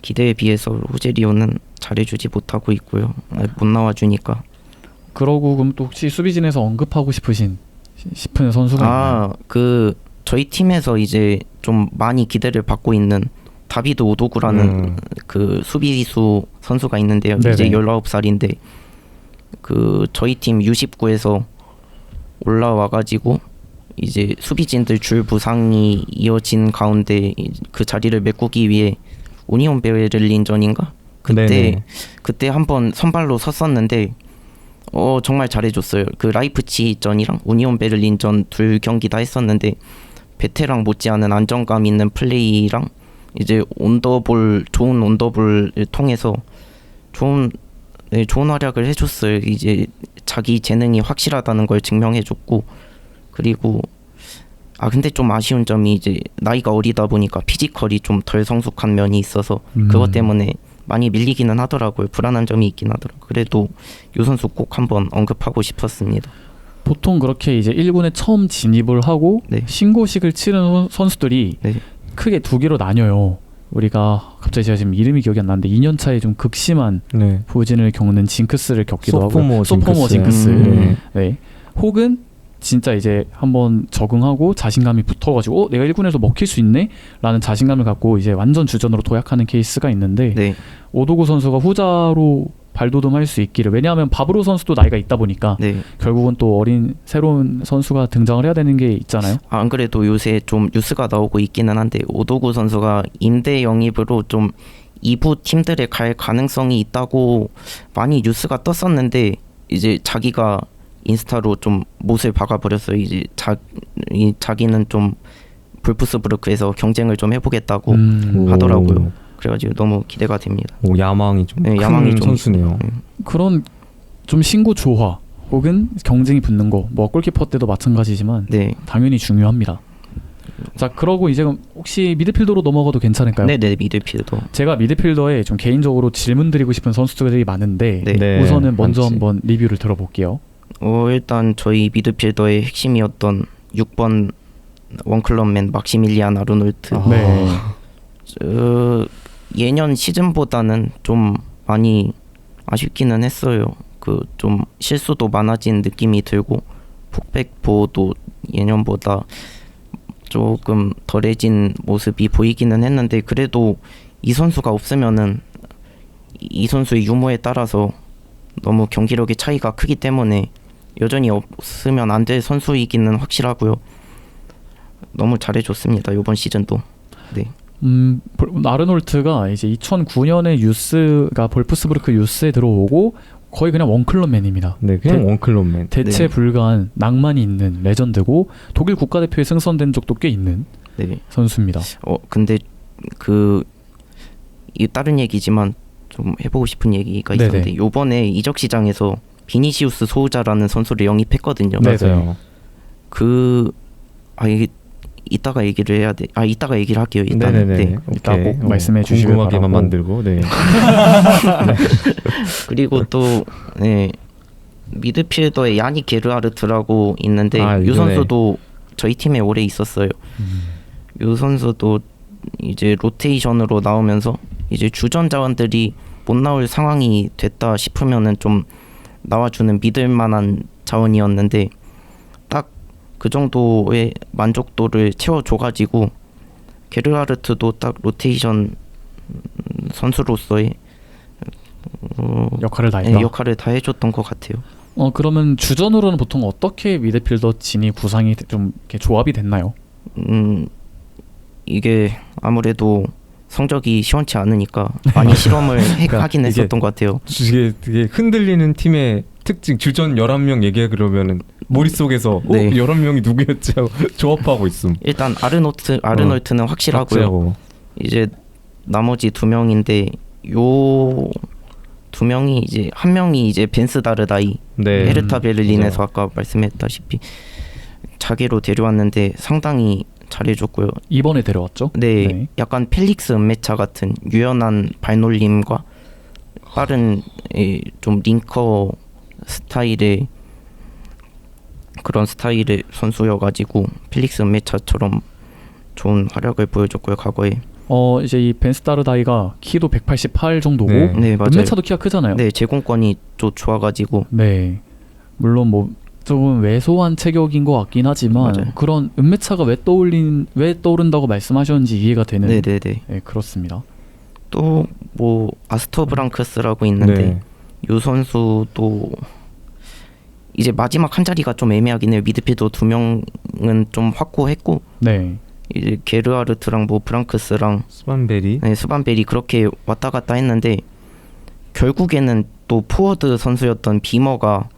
기대에 비해서 호제리오는 잘해주지 못하고 있고요. 못 나와주니까. 그러고 그럼 또 혹시 수비진에서 언급하고 싶은 선수가 있나요? 저희 팀에서 이제 좀 많이 기대를 받고 있는 다비드 오도구라는 그 수비수 선수가 있는데요. 네네. 이제 19살인데 저희 팀 U19에서 올라와가지고 이제 수비진들 줄 부상이 이어진 가운데 그 자리를 메꾸기 위해 우니온 베를린전인가? 그때 한번 선발로 섰었는데 정말 잘해줬어요. 그 라이프치히전이랑 우니온 베를린전 2경기 다 했었는데 베테랑 못지않은 안정감 있는 플레이랑 이제 좋은 온더볼을 통해서 좋은 활약을 해줬어요. 이제 자기 재능이 확실하다는 걸 증명해줬고, 그리고 근데 좀 아쉬운 점이 이제 나이가 어리다 보니까 피지컬이 좀 덜 성숙한 면이 있어서 그것 때문에 많이 밀리기는 하더라고요. 불안한 점이 있긴 하더라고요. 그래도 이 선수 꼭 한번 언급하고 싶었습니다. 보통 그렇게 이제 1군에 처음 진입을 하고 네. 신고식을 치른 선수들이 네. 크게 두 개로 나뉘어요. 우리가 갑자기 제가 지금 이름이 기억이 안 나는데 2년 차에 좀 극심한 네. 부진을 겪는 징크스를 겪기도 소포모 하고 소포모 징크스. 네. 네. 혹은 진짜 이제 한번 적응하고 자신감이 붙어가지고 내가 1군에서 먹힐 수 있네? 라는 자신감을 갖고 이제 완전 주전으로 도약하는 케이스가 있는데 네. 오도구 선수가 후자로 발돋움할 수 있기를, 왜냐하면 바브로 선수도 나이가 있다 보니까 네. 결국은 또 어린 새로운 선수가 등장을 해야 되는 게 있잖아요. 안 그래도 요새 좀 뉴스가 나오고 있기는 한데 오도구 선수가 임대 영입으로 좀 2부 팀들에 갈 가능성이 있다고 많이 뉴스가 떴었는데 이제 자기가 인스타로 좀 못을 박아버렸어요. 이제 자기는 좀 볼프스부르크에서 경쟁을 좀 해보겠다고 하더라고요. 그래가지고 너무 기대가 됩니다. 야망이 좀 네, 큰 야망이 좀 선수네요. 그런 좀 신구 조화 혹은 경쟁이 붙는 거, 뭐 골키퍼 때도 마찬가지지만 네. 당연히 중요합니다. 자, 그러고 이제 혹시 미드필더로 넘어가도 괜찮을까요? 네네, 미드필더. 제가 미드필더에 좀 개인적으로 질문 드리고 싶은 선수들이 많은데 네. 네, 우선은 먼저 많지. 한번 리뷰를 들어볼게요. 일단 저희 미드필더의 핵심이었던 6번 원클럽맨 막시밀리안 아르놀트. 네. 예년 시즌보다는 좀 많이 아쉽기는 했어요. 좀 실수도 많아진 느낌이 들고 폭백 보호도 예년보다 조금 덜해진 모습이 보이기는 했는데, 그래도 이 선수가 없으면은 이 선수의 유무에 따라서 너무 경기력의 차이가 크기 때문에 여전히 없으면 안 될 선수이기는 확실하고요. 너무 잘해줬습니다. 이번 시즌도. 네. 아르놀트가 이제 2009년에 유스가 볼프스부르크 유스에 들어오고 거의 그냥 원클럽맨입니다. 네, 그냥 원클럽맨. 대체 네. 불가한 낭만이 있는 레전드고 독일 국가대표에 승선된 적도 꽤 있는 네. 선수입니다. 근데 이 다른 얘기지만 좀 해보고 싶은 얘기가 있었는데 네네. 요번에 이적 시장에서 비니시우스 소우자라는 선수를 영입했거든요. 네. 맞아요. 이게 이따가 얘기를 해야 돼. 이따가 얘기를 할게요. 일단. 네네네. 네. 이따 오케이. 꼭 말씀해 주시길 궁금하게만 바라고. 만들고. 네. 그리고 또 네. 미드필더에 야니 게르하르트라고 있는데 아, 유 이거네. 선수도 저희 팀에 오래 있었어요. 유 선수도 이제 로테이션으로 나오면서 이제 주전 자원들이 못 나올 상황이 됐다 싶으면은 좀 나와주는 믿을 만한 자원이었는데 딱 그 정도의 만족도를 채워줘가지고 게르하르트도 딱 로테이션 선수로서의 역할을 다 네, 했다. 역할을 다 해줬던 것 같아요. 그러면 주전으로는 보통 어떻게 미드필더 진이 구상이 좀 이렇게 조합이 됐나요? 이게 아무래도 성적이 시원치 않으니까 많이 실험을 하긴 이게 했었던 것 같아요. 이게 되게 흔들리는 팀의 특징 주전 11명 얘기해 그러면은 머릿속에서 네. 11명이 누구였지 하고 조합하고 있음. 일단 아르놀트는 확실하고요. 확실하고. 이제 나머지 두 명인데 요 두 명이 이제 한 명이 이제 벤스 다르다이 네. 헤르타 베를린에서 맞아요. 아까 말씀했다시피 자기로 데려왔는데 상당히 잘해줬고요. 이번에 데려왔죠? 네, 약간 펠릭스 은메차 같은 유연한 발놀림과 빠른 좀 링커 스타일의 그런 스타일의 선수여가지고 펠릭스 은메차처럼 좋은 활약을 보여줬고요. 과거에. 이제 이 벤스타르다이가 키도 188 정도고 네. 네, 맞아요. 은메차도 키가 크잖아요. 네, 제공권이 좀 좋아가지고 네. 물론 뭐 조금 왜소한 체격인 것 같긴 하지만 맞아요. 그런 은메차가 왜 떠오른다고 말씀하셨는지 이해가 되는. 네네네. 네, 그렇습니다. 또 뭐 아스토브랑크스라고 있는데 네. 이 선수도 이제 마지막 한 자리가 좀 애매하긴 해요. 미드필더 두 명은 좀 확고했고 네. 이제 게르하르트랑 뭐 브랑크스랑 스반베리. 네, 스반벨이 그렇게 왔다 갔다 했는데 결국에는 또 포워드 선수였던 비머가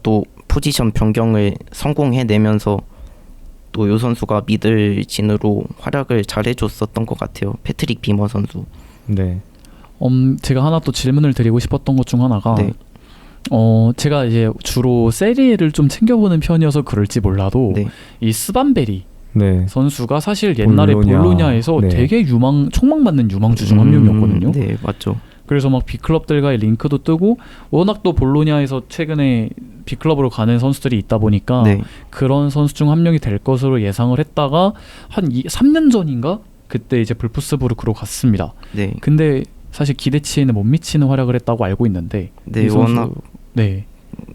또 포지션 변경을 성공해내면서 또 요 선수가 미들진으로 활약을 잘해줬었던 것 같아요. 패트릭 비머 선수. 네. 제가 하나 또 질문을 드리고 싶었던 것 중 하나가 네. 제가 이제 주로 세리에를 좀 챙겨보는 편이어서 그럴지 몰라도 네. 이 스반베리 네. 선수가 사실 옛날에 볼로냐. 볼로냐에서 네. 되게 촉망받는 유망주 중 한 명이었거든요. 네, 맞죠. 그래서 막 빅클럽들과의 링크도 뜨고 워낙 또 볼로냐에서 최근에 빅클럽으로 가는 선수들이 있다 보니까 네. 그런 선수 중 한 명이 될 것으로 예상을 했다가 한 3년 전인가 그때 이제 불프스부르크로 갔습니다. 네. 근데 사실 기대치에는 못 미치는 활약을 했다고 알고 있는데 네, 이 선수,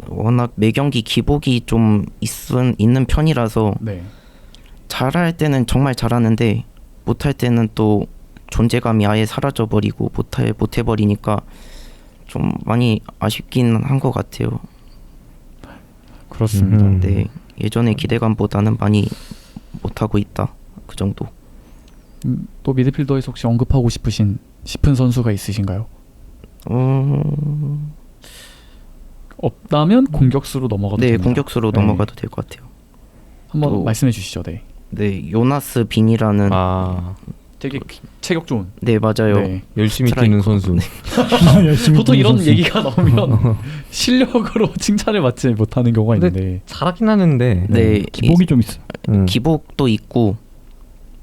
워낙 매경기 기복이 좀 있는 편이라서 네. 잘할 때는 정말 잘하는데 못할 때는 또 존재감이 아예 사라져버리고 못해버리니까 좀 많이 아쉽긴 한 것 같아요. 그렇습니다. 네, 예전의 기대감보다는 많이 못하고 있다. 그 정도. 또 미드필더에서 혹시 언급하고 싶은 선수가 있으신가요? 없다면 공격수로 넘어가도 네, 됩니다. 공격수로 네. 넘어가도 될 것 같아요. 한번 또- 말씀해 주시죠. 네. 네, 요나스 빈이라는 되게 체격 좋은. 네, 맞아요. 네. 열심히 스트라이커. 뛰는 선수. 열심히 보통 뛰는 이런 선수. 얘기가 나오면 실력으로 칭찬을 받지 못하는 경우가 근데 있는데. 잘하긴 하는데. 네, 기복이 좀 있어. 기복도 있고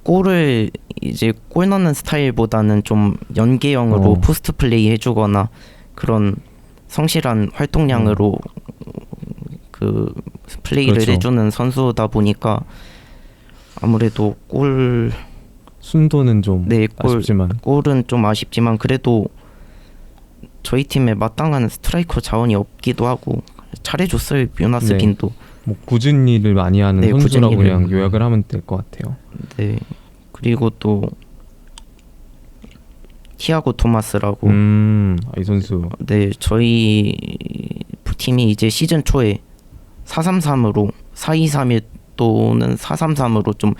골을 이제 골 넣는 스타일보다는 좀 연계형으로 포스트 플레이 해주거나 그런 성실한 활동량으로 그 플레이를 그렇죠. 해주는 선수다 보니까 아무래도 순도는 좀 네, 아쉽지만. 골은 좀 아쉽지만 그래도 저희 팀에 마땅한 스트라이커 자원이 없기도 하고 잘해줬어요. 요나스 네. 빈도. 뭐 굳은 일을 많이 하는 네, 선수라고 굳은 일을. 그냥 요약을 하면 될 것 같아요. 네. 그리고 또 티아고 토마스라고 이 선수. 네, 저희 팀이 이제 시즌 초에 4-3-3으로 4-2-3을 또는 4-3-3으로 좀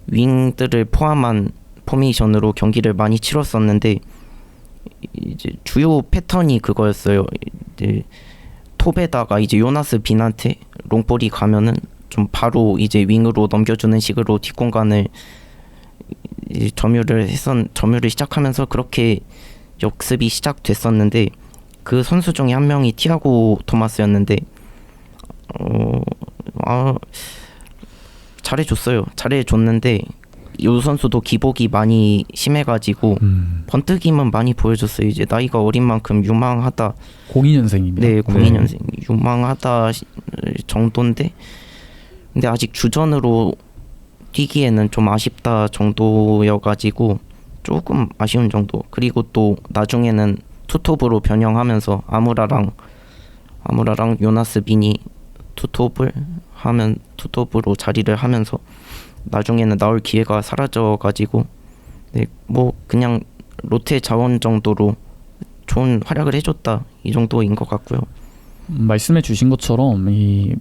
윙들을 포함한 포메이션으로 경기를 많이 치렀었는데 이제 주요 패턴이 그거였어요. 이제 톱에다가 이제 요나스 빈한테 롱볼이 가면은 좀 바로 이제 윙으로 넘겨주는 식으로 뒷공간을 이제 점유를 시작하면서 그렇게 역습이 시작됐었는데 그 선수 중에 한 명이 티아고 토마스였는데 잘해줬는데 이 선수도 기복이 많이 심해가지고 번뜩임은 많이 보여줬어요. 이제 나이가 어린 만큼 유망하다. 02년생입니다. 네, 02년생 유망하다 정도인데 근데 아직 주전으로 뛰기에는 좀 아쉽다 정도여가지고 조금 아쉬운 정도. 그리고 또 나중에는 투톱으로 변형하면서 아무라랑 요나스 빈이 투톱으로 자리를 하면서 나중에는 나올 기회가 사라져가지고 네, 뭐 그냥 롯데 자원 정도로 좋은 활약을 해줬다 이 정도인 것 같고요. 말씀해 주신 것처럼 이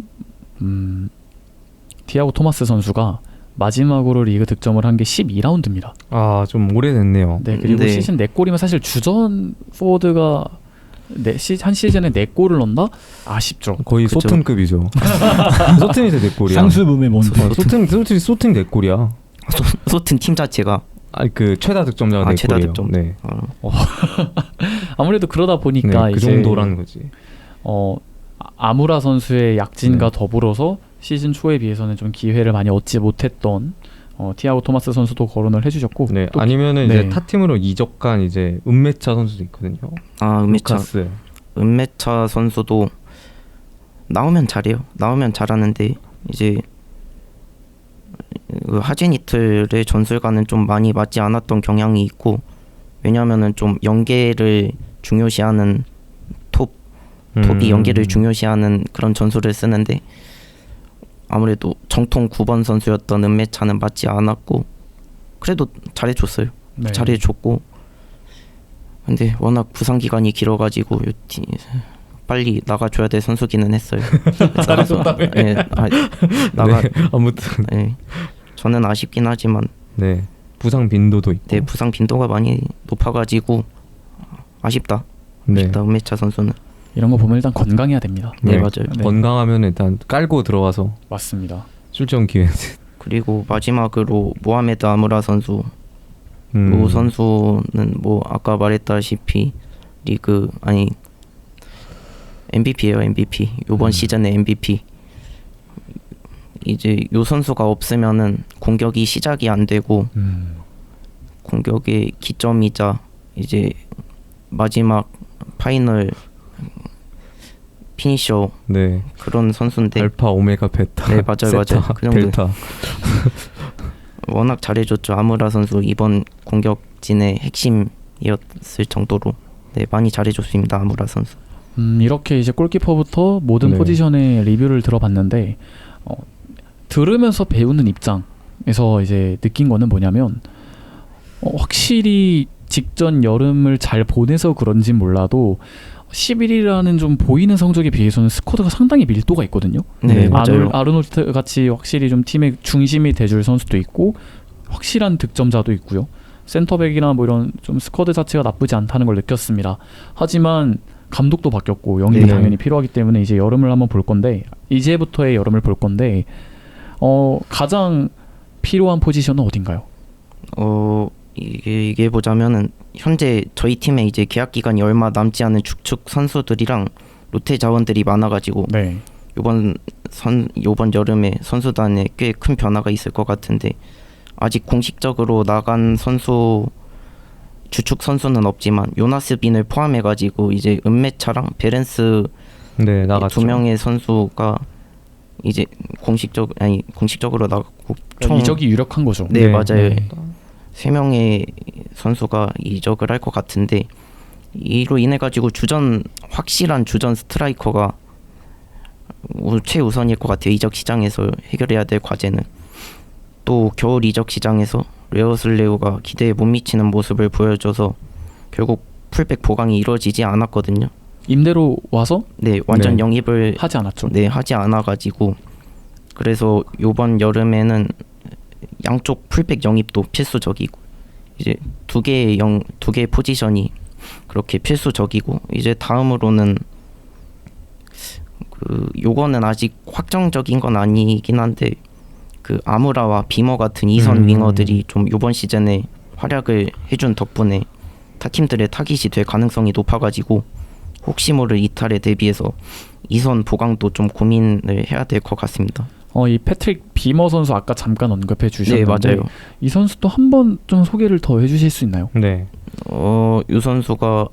티아고 토마스 선수가 마지막으로 리그 득점을 한 게 12라운드입니다. 아, 좀 오래됐네요. 네, 그리고 네. 시즌 4골이면 사실 주전 포워드가 한 시즌에 4골을 넣나? 아쉽죠. 거의 그쵸. 소튼급이죠. 소튼이 돼 4골이야. 상수범의 몬스터. 소튼 4골이야. 소튼 팀 자체가 아니 그 최다 득점자가 4골이에요. 최다 득점. 네. 아무래도 그러다 보니까 네, 그 이제 정도라는 거지. 아무라 선수의 약진과 네. 더불어서 시즌 초에 비해서는 좀 기회를 많이 얻지 못했던 티아고 토마스 선수도 거론을 해주셨고 네. 또 아니면은 네. 이제 타 팀으로 이적간 이제 은메차 선수도 있거든요. 루카스. 은메차 선수도 나오면 잘해요. 나오면 잘하는데 이제 그 하제니트의 전술과는 좀 많이 맞지 않았던 경향이 있고 왜냐하면은 좀 연계를 중요시하는 톱이 연계를 중요시하는 그런 전술을 쓰는데 아무래도 정통 9번 선수였던 은메차는 맞지 않았고 그래도 잘해줬어요. 네. 잘해줬고 근데 워낙 부상 기간이 길어가지고 빨리 나가줘야 될 선수기는 했어요. 잘해줬다며. 네, 네, 아무튼 네, 저는 아쉽긴 하지만 네. 부상 빈도도 있고. 네, 부상 빈도가 많이 높아가지고 아쉽다. 네. 은메차 선수는 이런 거 보면 일단 건강해야 됩니다. 네, 맞아요. 네. 건강하면 일단 깔고 들어가서 맞습니다. 출전 기회. 그리고 마지막으로 모하메드 아무라 선수 이 선수는 뭐 아까 말했다시피 MVP예요. MVP 이번 시즌의 MVP. 이제 이 선수가 없으면은 공격이 시작이 안 되고 공격의 기점이자 이제 마지막 파이널 피니셔 네. 그런 선수인데 알파 오메가 베타. 네, 맞아요. 세타, 그 정도. 델타. 워낙 잘해줬죠. 아무라 선수 이번 공격진의 핵심이었을 정도로 네, 많이 잘해줬습니다. 아무라 선수. 이렇게 이제 골키퍼부터 모든 네. 포지션의 리뷰를 들어봤는데 들으면서 배우는 입장에서 이제 느낀 거는 뭐냐면 확실히 직전 여름을 잘 보내서 그런진 몰라도 11위라는 좀 보이는 성적에 비해서는 스쿼드가 상당히 밀도가 있거든요. 네, 맞아요. 아르놀트 같이 확실히 좀 팀의 중심이 돼줄 선수도 있고 확실한 득점자도 있고요. 센터백이나 뭐 이런 좀 스쿼드 자체가 나쁘지 않다는 걸 느꼈습니다. 하지만 감독도 바뀌었고 영입이 네. 당연히 필요하기 때문에 이제 여름을 한번 볼 건데 이제부터의 여름을 볼 건데 가장 필요한 포지션은 어딘가요? 이게 보자면은 현재 저희 팀에 이제 계약 기간이 얼마 남지 않은 축축 선수들이랑 롯데 자원들이 많아가지고 네. 이번 여름에 선수단에 꽤 큰 변화가 있을 것 같은데 아직 공식적으로 나간 선수 주축 선수는 없지만 요나스 빈을 포함해가지고 이제 은메차랑 베렌스 네, 나갔죠. 2명의 선수가 이제 공식적으로 나갔고 총 이적이 유력한 거죠. 네, 맞아요. 네. 3명의 선수가 이적을 할 것 같은데 이로 인해 가지고 확실한 주전 스트라이커가 최우선일 것 같아요. 이적 시장에서 해결해야 될 과제는. 또 겨울 이적 시장에서 레오슬레오가 기대에 못 미치는 모습을 보여줘서 결국 풀백 보강이 이루어지지 않았거든요. 임대로 와서 네, 완전 네. 영입을 하지 않았죠. 네, 하지 않아가지고 그래서 요번 여름에는 양쪽 풀백 영입도 필수적이고 이제 두 개의 포지션이 그렇게 필수적이고 이제 다음으로는 요거는 아직 확정적인 건 아니긴 한데 아무라와 비머 같은 2선 윙어들이 좀 요번 시즌에 활약을 해준 덕분에 타 팀들의 타깃이 될 가능성이 높아가지고 혹시 모를 이탈에 대비해서 2선 보강도 좀 고민을 해야 될 것 같습니다. 이 패트릭 비머 선수 아까 잠깐 언급해 주셨는데 네, 맞아요. 이 선수도 한번 좀 소개를 더 해주실 수 있나요? 네. 이 선수가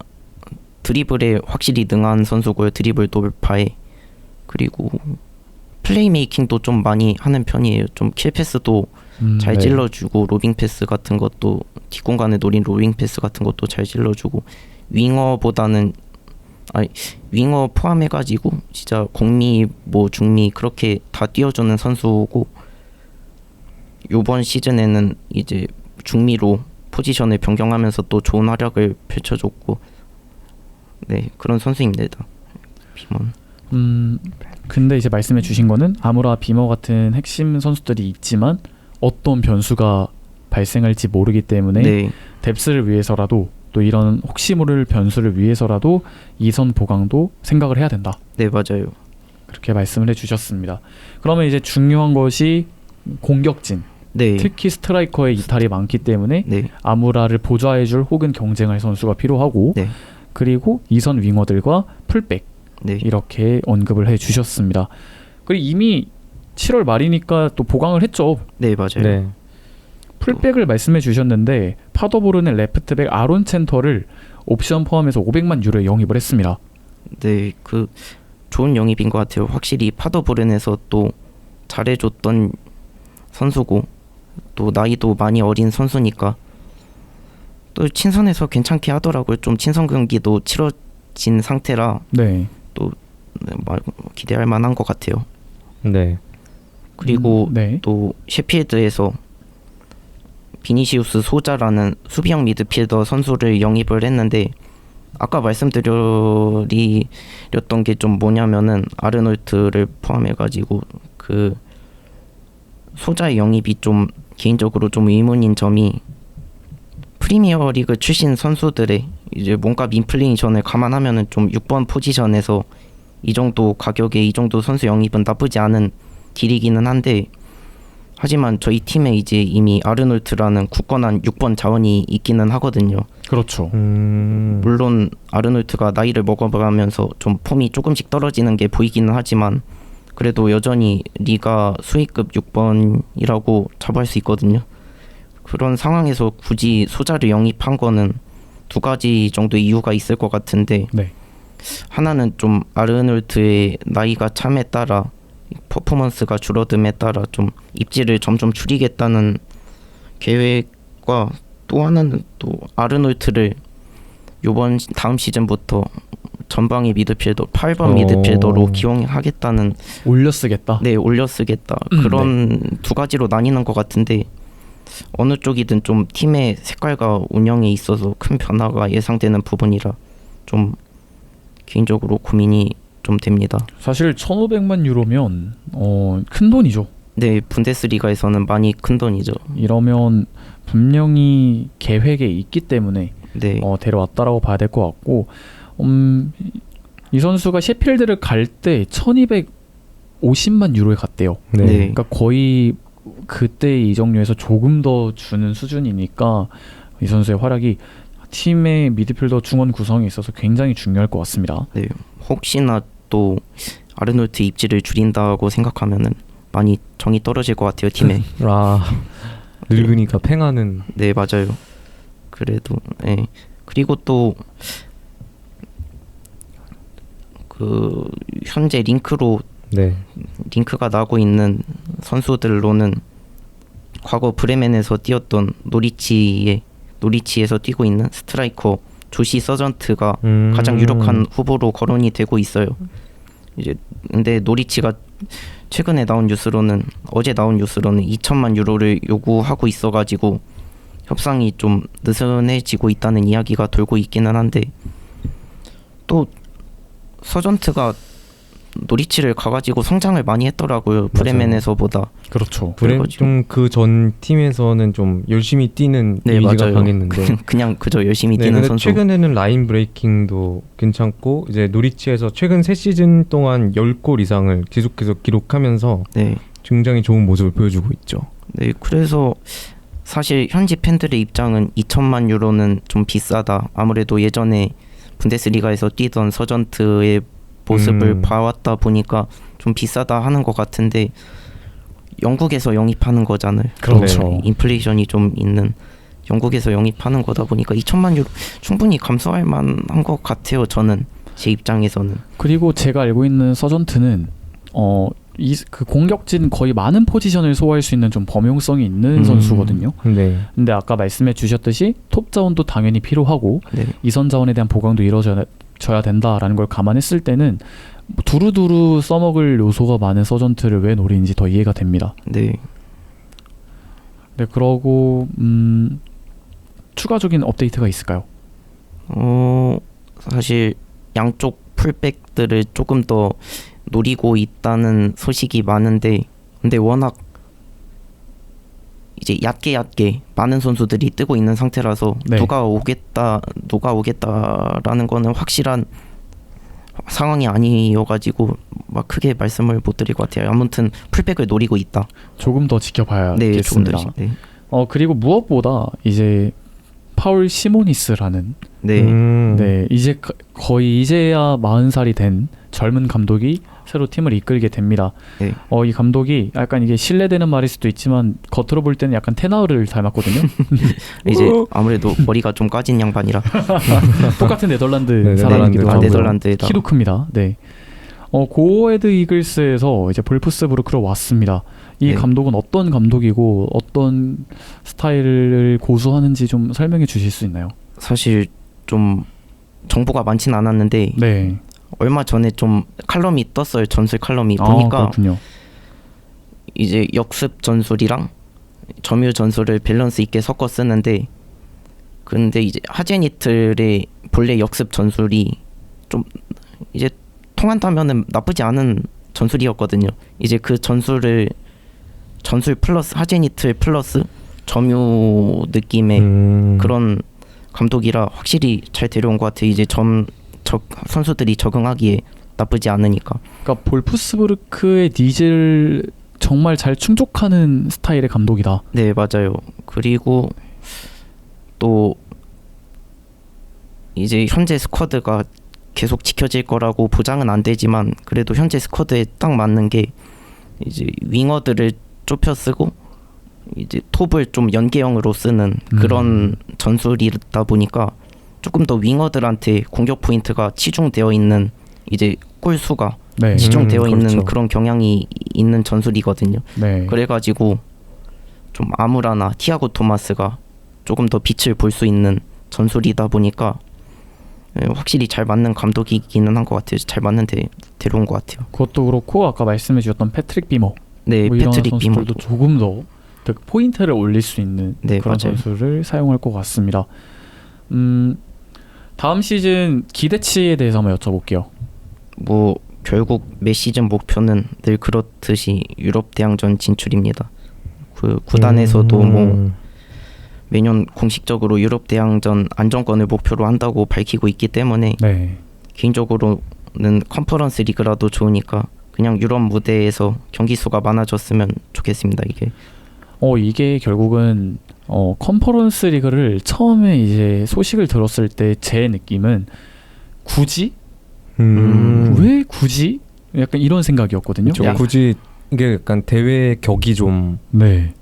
드리블에 확실히 능한 선수고요. 드리블 돌파에. 그리고 플레이메이킹도 좀 많이 하는 편이에요. 좀 킬패스도 잘 네. 찔러주고 로빙 패스 같은 것도 뒷공간에 노린 로빙 패스 같은 것도 잘 찔러주고 윙어 포함해가지고 진짜 공미 뭐 중미 그렇게 다 띄워주는 선수고 요번 시즌에는 이제 중미로 포지션을 변경하면서 또 좋은 활약을 펼쳐줬고 네 그런 선수입니다. 비먼. 근데 이제 말씀해 주신 거는 아무라 비머 같은 핵심 선수들이 있지만 어떤 변수가 발생할지 모르기 때문에 네. 뎁스를 위해서라도 또 이런 혹시 모를 변수를 위해서라도 2선 보강도 생각을 해야 된다. 네 맞아요. 그렇게 말씀을 해주셨습니다. 그러면 이제 중요한 것이 공격진, 네. 특히 스트라이커의 이탈이 많기 때문에 네. 아무라를 보좌해줄 혹은 경쟁할 선수가 필요하고 네. 그리고 2선 윙어들과 풀백 네. 이렇게 언급을 해주셨습니다. 그리고 이미 7월 말이니까 또 보강을 했죠. 네 맞아요. 네. 풀백을 말씀해 주셨는데 파더보르는 레프트백 아론 챈터를 옵션 포함해서 500만 유로에 영입을 했습니다. 네, 좋은 영입인 것 같아요. 확실히 파더보른에서 또 잘해줬던 선수고 또 나이도 많이 어린 선수니까 또 친선에서 괜찮게 하더라고요. 좀 친선 경기도 치러진 상태라 네. 기대할 만한 것 같아요. 네. 그리고 네. 또 셰필드에서 비니시우스 소자라는 수비형 미드필더 선수를 영입을 했는데 아까 말씀드렸던 게 좀 뭐냐면은 아르놀트를 포함해가지고 소자의 영입이 좀 개인적으로 좀 의문인 점이 프리미어리그 출신 선수들의 이제 뭔가 인플레이션을 감안하면은 좀 6번 포지션에서 이 정도 가격에 이 정도 선수 영입은 나쁘지 않은 딜이기는 한데 하지만 저희 팀에 이제 이미 아르놀트라는 굳건한 6번 자원이 있기는 하거든요. 그렇죠. 물론 아르놀트가 나이를 먹어가면서 좀 폼이 조금씩 떨어지는 게 보이기는 하지만 그래도 여전히 리가 수익급 6번이라고 자부할 수 있거든요. 그런 상황에서 굳이 소자를 영입한 거는 두 가지 정도 이유가 있을 것 같은데 네. 하나는 좀 아르놀트의 나이가 참에 따라 퍼포먼스가 줄어듦에 따라 좀 입지를 점점 줄이겠다는 계획과 또 하나는 또 아르놀트를 요번 다음 시즌부터 전방의 미드필더 8번 미드필더로 기용하겠다는 올려쓰겠다. 네 올려쓰겠다 그런 두 가지로 나뉘는 것 같은데 어느 쪽이든 좀 팀의 색깔과 운영에 있어서 큰 변화가 예상되는 부분이라 좀 개인적으로 고민이 좀 됩니다. 사실 1,500만 유로면 큰 돈이죠. 네, 분데스리가에서는 많이 큰 돈이죠. 이러면 분명히 계획에 있기 때문에 네, 데려왔다라고 봐야 될 것 같고 이 선수가 셰필드를 갈 때 1,250만 유로에 갔대요. 네. 네. 그러니까 거의 그때 이적료에서 조금 더 주는 수준이니까 이 선수의 활약이 팀의 미드필더 중원 구성에 있어서 굉장히 중요할 것 같습니다. 네. 혹시나 또 아르놀트 입지를 줄인다고 생각하면은 많이 정이 떨어질 것 같아요 팀에. 늙으니까 팽하는. 네 맞아요. 그래도 네. 그리고 또 현재 링크가 나고 있는 선수들로는 과거 브레멘에서 뛰었던 노리치에서 뛰고 있는 스트라이커 조시 서전트가 가장 유력한 후보로 거론이 되고 있어요. 이제 근데 노리치가 최근에 어제 나온 뉴스로는 2천만 유로를 요구하고 있어가지고 협상이 좀 느슨해지고 있다는 이야기가 돌고 있기는 한데 또 서전트가 노리치를 가가지고 성장을 많이 했더라고요. 브레멘에서보다. 그렇죠. 좀그 전 팀에서는 좀 열심히 뛰는 네, 이미지가 맞아요. 강했는데 그냥 그저 열심히 네, 뛰는 근데 선수. 최근에는 라인 브레이킹도 괜찮고 이제 노리치에서 최근 3시즌 동안 10골 이상을 계속해서 기록하면서 네. 굉장히 좋은 모습을 보여주고 있죠. 네, 그래서 사실 현지 팬들의 입장은 2천만 유로는 좀 비싸다. 아무래도 예전에 분데스리가에서 뛰던 서전트의 모습을 봐왔다 보니까 좀 비싸다 하는 것 같은데 영국에서 영입하는 거잖아요. 그렇죠. 네, 인플레이션이 좀 있는 영국에서 영입하는 거다 보니까 2천만 유로 충분히 감수할 만한 것 같아요. 저는 제 입장에서는. 그리고 제가 알고 있는 서전트는 그 공격진 거의 많은 포지션을 소화할 수 있는 좀 범용성이 있는 선수거든요. 네. 근데 아까 말씀해 주셨듯이 톱 자원도 당연히 필요하고 네. 이선 자원에 대한 보강도 이루어져야 된다라는 걸 감안했을 때는 두루두루 써먹을 요소가 많은 서전트를 왜 노리는지 더 이해가 됩니다. 네. 네, 그러고 추가적인 업데이트가 있을까요? 사실 양쪽 풀백들을 조금 더 노리고 있다는 소식이 많은데 근데 워낙 이제 얕게 많은 선수들이 뜨고 있는 상태라서 네. 누가 오겠다라는 거는 확실한 상황이 아니어가지고 막 크게 말씀을 못 드릴 것 같아요. 아무튼 풀백을 노리고 있다. 조금 더 네, 지켜봐야겠습니다. 조금 더. 네. 그리고 무엇보다 이제 파울 시모니스라는 네, 이제 거의 이제야 40살이 된 젊은 감독이 새로 팀을 이끌게 됩니다. 네. 이 감독이 약간 이게 신뢰되는 말일 수도 있지만 겉으로 볼 때는 약간 테나우를 닮았거든요. 이제 아무래도 머리가 좀 까진 양반이라. 똑같은 네덜란드 네, 사람이기도 하고요. 네덜란드에다. 키도 큽니다. 네. 고에드 이글스에서 이제 볼프스부르크로 왔습니다. 이 네. 감독은 어떤 감독이고 어떤 스타일을 고수하는지 좀 설명해 주실 수 있나요? 사실 좀 정보가 많진 않았는데 네. 얼마 전에 좀 칼럼이 떴어요. 전술 칼럼이 보니까 그렇군요. 이제 역습 전술이랑 점유 전술을 밸런스 있게 섞어 쓰는데 근데 이제 하제니틀의 본래 역습 전술이 좀 이제 통한다면은 나쁘지 않은 전술이었거든요. 이제 그 전술 플러스 하제니틀 플러스 점유 느낌의 그런 감독이라 확실히 잘 데려온 것 같아요. 이제 선수들이 적응하기에 나쁘지 않으니까. 그러니까 볼프스부르크의 니즈를 정말 잘 충족하는 스타일의 감독이다. 네, 맞아요. 그리고 또 이제 현재 스쿼드가 계속 지켜질 거라고 보장은 안 되지만 그래도 현재 스쿼드에 딱 맞는 게 이제 윙어들을 좁혀 쓰고 이제 톱을 좀 연계형으로 쓰는 그런 전술이다 보니까 조금 더 윙어들한테 공격 포인트가 치중되어 있는 이제 골 수가 네. 치중되어 있는 그렇죠. 그런 경향이 있는 전술이거든요. 네. 그래가지고 좀 아무라나 티아고 토마스가 조금 더 빛을 볼 수 있는 전술이다 보니까 확실히 잘 맞는 감독이기는 한 것 같아요. 잘 맞는데 데려온 것 같아요. 그것도 그렇고 아까 말씀해 주셨던 패트릭 비머. 네, 이런 패트릭 선수들도 비머도. 조금 더 포인트를 올릴 수 있는 네, 그런 맞아요. 선수를 사용할 것 같습니다. 다음 시즌 기대치에 대해서 한번 여쭤볼게요. 뭐 결국 매 시즌 목표는 늘 그렇듯이 유럽 대항전 진출입니다. 그 구단에서도 뭐 매년 공식적으로 유럽 대항전 안정권을 목표로 한다고 밝히고 있기 때문에 네. 개인적으로는 컨퍼런스 리그라도 좋으니까 그냥 유럽 무대에서 경기 수가 많아졌으면 좋겠습니다. 이게 결국은 컨퍼런스 리그를 처음에 이제 소식을 들었을 때 제 느낌은 굳이 왜 굳이 약간 이런 생각이었거든요. 좀 굳이 이게 약간 대회 격이 좀 네.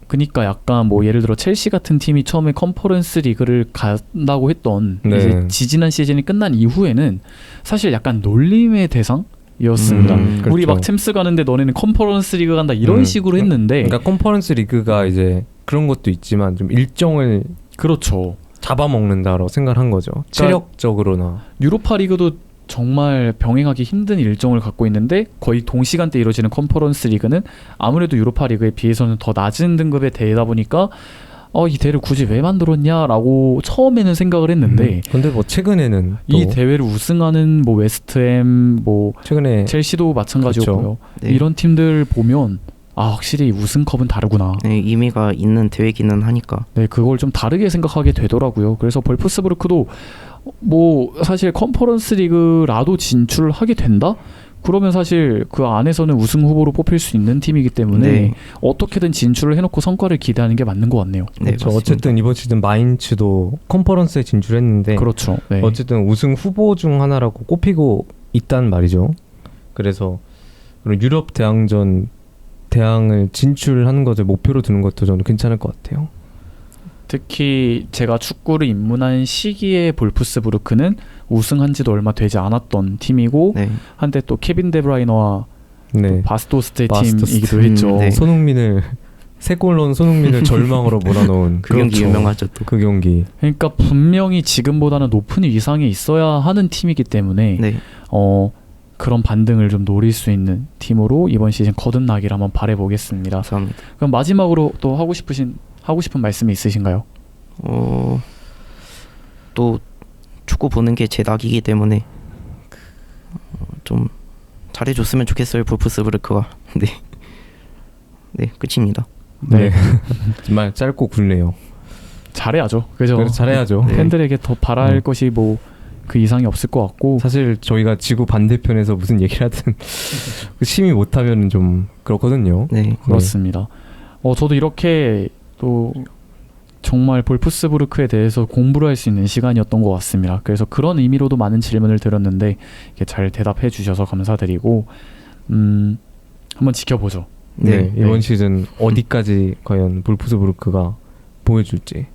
그러니까 약간 뭐 예를 들어 첼시 같은 팀이 처음에 컨퍼런스 리그를 간다고 했던 네. 이제 지지난 시즌이 끝난 이후에는 사실 약간 놀림의 대상이었습니다. 그렇죠. 우리 막 챔스 가는데 너네는 컨퍼런스 리그 간다 이런 식으로 했는데 그러니까 컨퍼런스 리그가 이제 그런 것도 있지만 좀 일정을 그렇죠. 잡아먹는다로 생각한 거죠. 체력적으로나. 유로파 리그도 정말 병행하기 힘든 일정을 갖고 있는데 거의 동시간대 이루어지는 컨퍼런스 리그는 아무래도 유로파 리그에 비해서는 더 낮은 등급의 대회다 보니까 이 대회를 굳이 왜 만들었냐라고 처음에는 생각을 했는데 근데 뭐 최근에는 이 또 대회를 우승하는 뭐 웨스트햄, 뭐 최근에 첼시도 마찬가지였고요. 네. 이런 팀들 보면 확실히 우승컵은 다르구나. 네, 의미가 있는 대회기는 하니까. 네, 그걸 좀 다르게 생각하게 되더라고요. 그래서 볼프스부르크도 뭐 사실 컨퍼런스 리그라도 진출을 하게 된다? 그러면 사실 그 안에서는 우승 후보로 뽑힐 수 있는 팀이기 때문에 네. 어떻게든 진출을 해놓고 성과를 기대하는 게 맞는 것 같네요. 네, 그렇죠. 맞습니다. 어쨌든 이번 시즌 마인츠도 컨퍼런스에 진출했는데 그렇죠. 네. 어쨌든 우승 후보 중 하나라고 꼽히고 있단 말이죠. 그래서 그런 유럽 대항을 진출하는 것을 목표로 두는 것도 저는 괜찮을 것 같아요. 특히 제가 축구를 입문한 시기에 볼프스부르크는 우승한 지도 얼마 되지 않았던 팀이고 네. 한때 또 케빈 데브라이너와 네. 바스토스의 바스토스. 팀이기도 했죠. 네. 손흥민을 세 골 넣은 손흥민을 절망으로 몰아넣은 그 경기 그렇죠. 유명하죠 또. 그 경기. 그러니까 분명히 지금보다는 높은 위상에 있어야 하는 팀이기 때문에 네. 그런 반등을 좀 노릴 수 있는 팀으로 이번 시즌 거듭나기를 한번 바라보겠습니다. 감사합니다. 그럼 마지막으로 또 하고 싶은 말씀이 있으신가요? 또 축구 보는 게 제 낙이기 때문에 좀 잘해줬으면 좋겠어요 볼프스부르크가. 네. 네, 끝입니다. 네. 정말 짧고 굵네요. 잘해야죠. 그죠? 그래서 잘해야죠. 네. 팬들에게 더 바랄 것이 뭐 그 이상이 없을 것 같고 사실 저희가 지구 반대편에서 무슨 얘기를 하든 심의 못하면 좀 그렇거든요. 네. 그렇습니다. 저도 이렇게 또 정말 볼프스부르크에 대해서 공부를 할 수 있는 시간이었던 것 같습니다. 그래서 그런 의미로도 많은 질문을 드렸는데 이렇게 잘 대답해 주셔서 감사드리고 한번 지켜보죠. 네, 네. 이번 시즌 어디까지 과연 볼프스부르크가 보여줄지.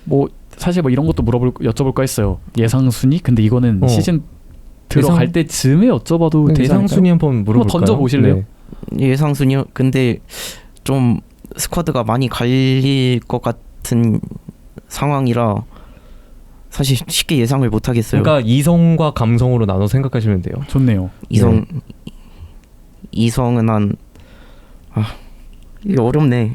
뭐 사실 뭐 이런 것도 여쭤볼까 했어요. 예상 순위? 근데 이거는 시즌 들어갈 때쯤에 여쭤봐도 되지 예상 않을까요? 순위 한번 물어볼까요? 한번 던져보실래요? 네. 예상 순위요. 근데 좀 스쿼드가 많이 갈릴 것 같은 상황이라 사실 쉽게 예상을 못 하겠어요. 그러니까 이성과 감성으로 나눠 생각하시면 돼요. 좋네요. 이성은 한 이게 어렵네.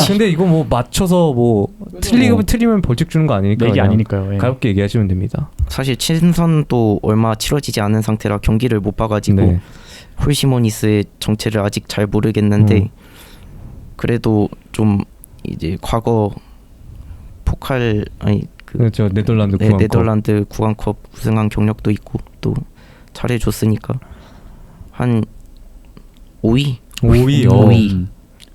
근데 이거 뭐 맞춰서 뭐 틀리면 벌칙 주는 거 아니니까. 내기 그냥 아니니까요. 예. 가볍게 얘기하시면 됩니다. 사실 친선도 얼마 치러지지 않은 상태라 경기를 못 봐가지고 네. 홀시모니스의 정체를 아직 잘 모르겠는데 그래도 좀 이제 과거 그렇죠. 네덜란드 구강컵. 네덜란드 구강컵 우승한 경력도 있고 또 잘해줬으니까 한 5위. 5위. 5위.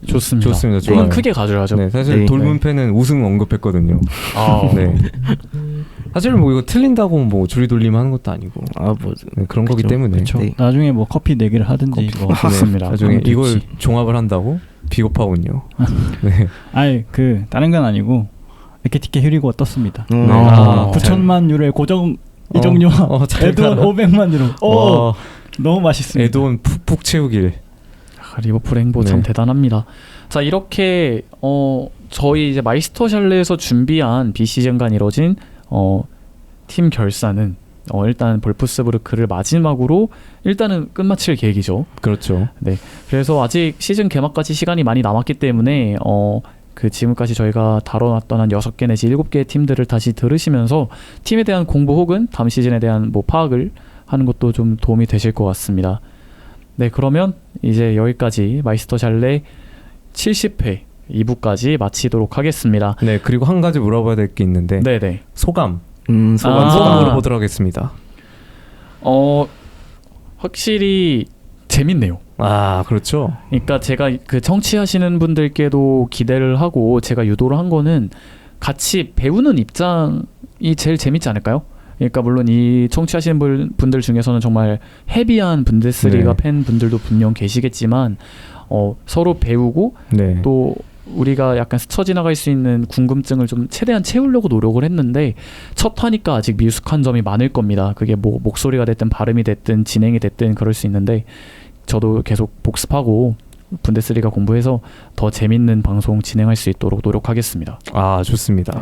좋습니다. 좋습니다. 이건 좋아요. 크게 가져가죠. 네, 사실 네. 돌문 팬은 우승 언급했거든요. 네. 사실 뭐 이거 틀린다고 뭐 줄이 돌림 하는 것도 아니고 네, 그런 거기 그쵸. 때문에. 그렇죠. 네. 나중에 뭐 커피 내기를 하든지 뭐. 좋습니다. 나중에 하면 이걸 좋지. 종합을 한다고 비겁하군요. 네. 아니 그 다른 건 아니고 에케티케 휴리고 떴습니다. 9천만 유로의 고정 이적료 에드원 500만 유로. 너무 맛있습니다. 에드원 푹푹 채우길. 리버풀 행보 참 네. 대단합니다. 자, 이렇게 저희 이제 마이스터 샬레에서 준비한 비시즌간 이뤄진 팀 결산은 일단 볼프스부르크를 마지막으로 일단은 끝마칠 계획이죠. 그렇죠. 네. 그래서 아직 시즌 개막까지 시간이 많이 남았기 때문에 그 지금까지 저희가 다뤄놨던 한 6개 내지 7개의 팀들을 다시 들으시면서 팀에 대한 공부 혹은 다음 시즌에 대한 뭐 파악을 하는 것도 좀 도움이 되실 것 같습니다. 네, 그러면 이제 여기까지 마이스터 샬레 70회 2부까지 마치도록 하겠습니다. 네, 그리고 한 가지 물어봐야 될 게 있는데 네네. 소감 소감. 물어보도록 하겠습니다. 확실히 재밌네요. 아, 그렇죠. 그러니까 제가 그 청취하시는 분들께도 기대를 하고 제가 유도를 한 거는 같이 배우는 입장이 제일 재밌지 않을까요? 그러니까 물론 이 청취하시는 분들 중에서는 정말 헤비한 분데스리가 네. 팬분들도 분명 계시겠지만 서로 배우고 네. 또 우리가 약간 스쳐 지나갈 수 있는 궁금증을 좀 최대한 채우려고 노력을 했는데 첫 화니까 아직 미숙한 점이 많을 겁니다. 그게 뭐 목소리가 됐든 발음이 됐든 진행이 됐든 그럴 수 있는데 저도 계속 복습하고 분데스리가 공부해서 더 재밌는 방송 진행할 수 있도록 노력하겠습니다. 아, 좋습니다.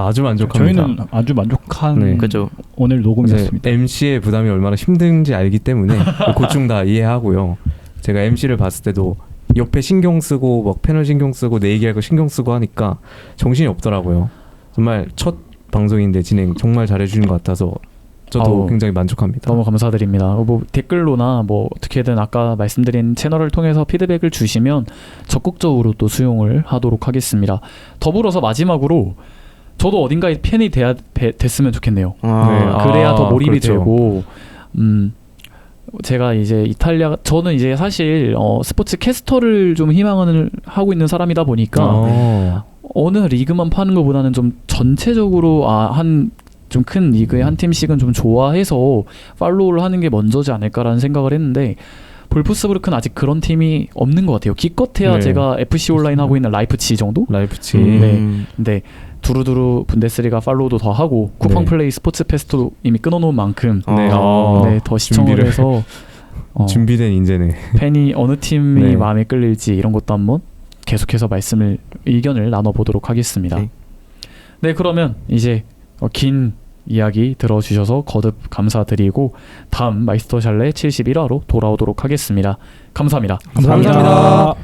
아주 만족합니다. 저희는 아주 만족한 네. 그죠. 오늘 녹음이었습니다. MC의 부담이 얼마나 힘든지 알기 때문에 고충 다 이해하고요. 제가 MC를 봤을 때도 옆에 신경 쓰고 막 패널 신경 쓰고 내 얘기할 거 신경 쓰고 하니까 정신이 없더라고요. 정말 첫 방송인데 진행 정말 잘해주는 것 같아서 저도 굉장히 만족합니다. 너무 감사드립니다. 뭐 댓글로나 뭐 어떻게든 아까 말씀드린 채널을 통해서 피드백을 주시면 적극적으로 또 수용을 하도록 하겠습니다. 더불어서 마지막으로 저도 어딘가에 팬이 됐으면 좋겠네요. 그래야 더 몰입이 그렇죠. 되고 제가 이제 저는 이제 사실 스포츠 캐스터를 좀 희망을 하고 있는 사람이다 보니까 어느 리그만 파는 것보다는 좀 전체적으로 한 좀 큰 리그의 한 팀씩은 좀 좋아해서 팔로우를 하는 게 먼저지 않을까라는 생각을 했는데 볼프스부르크는 아직 그런 팀이 없는 것 같아요. 기껏해야 네. 제가 FC 온라인 하고 있는 라이프치 정도? 라이프치. 네. 근데 두루두루 분데스리가 팔로우도 더 하고 쿠팡 네. 플레이 스포츠 패스도 이미 끊어놓은 만큼 네. 더 시청을 해서 준비된 인재네. 팬이 어느 팀이 네. 마음에 끌릴지 이런 것도 한번 계속해서 의견을 나눠보도록 하겠습니다. 네, 그러면 이제 긴 이야기 들어주셔서 거듭 감사드리고 다음 마이스터 샬레 71화로 돌아오도록 하겠습니다. 감사합니다. 감사합니다.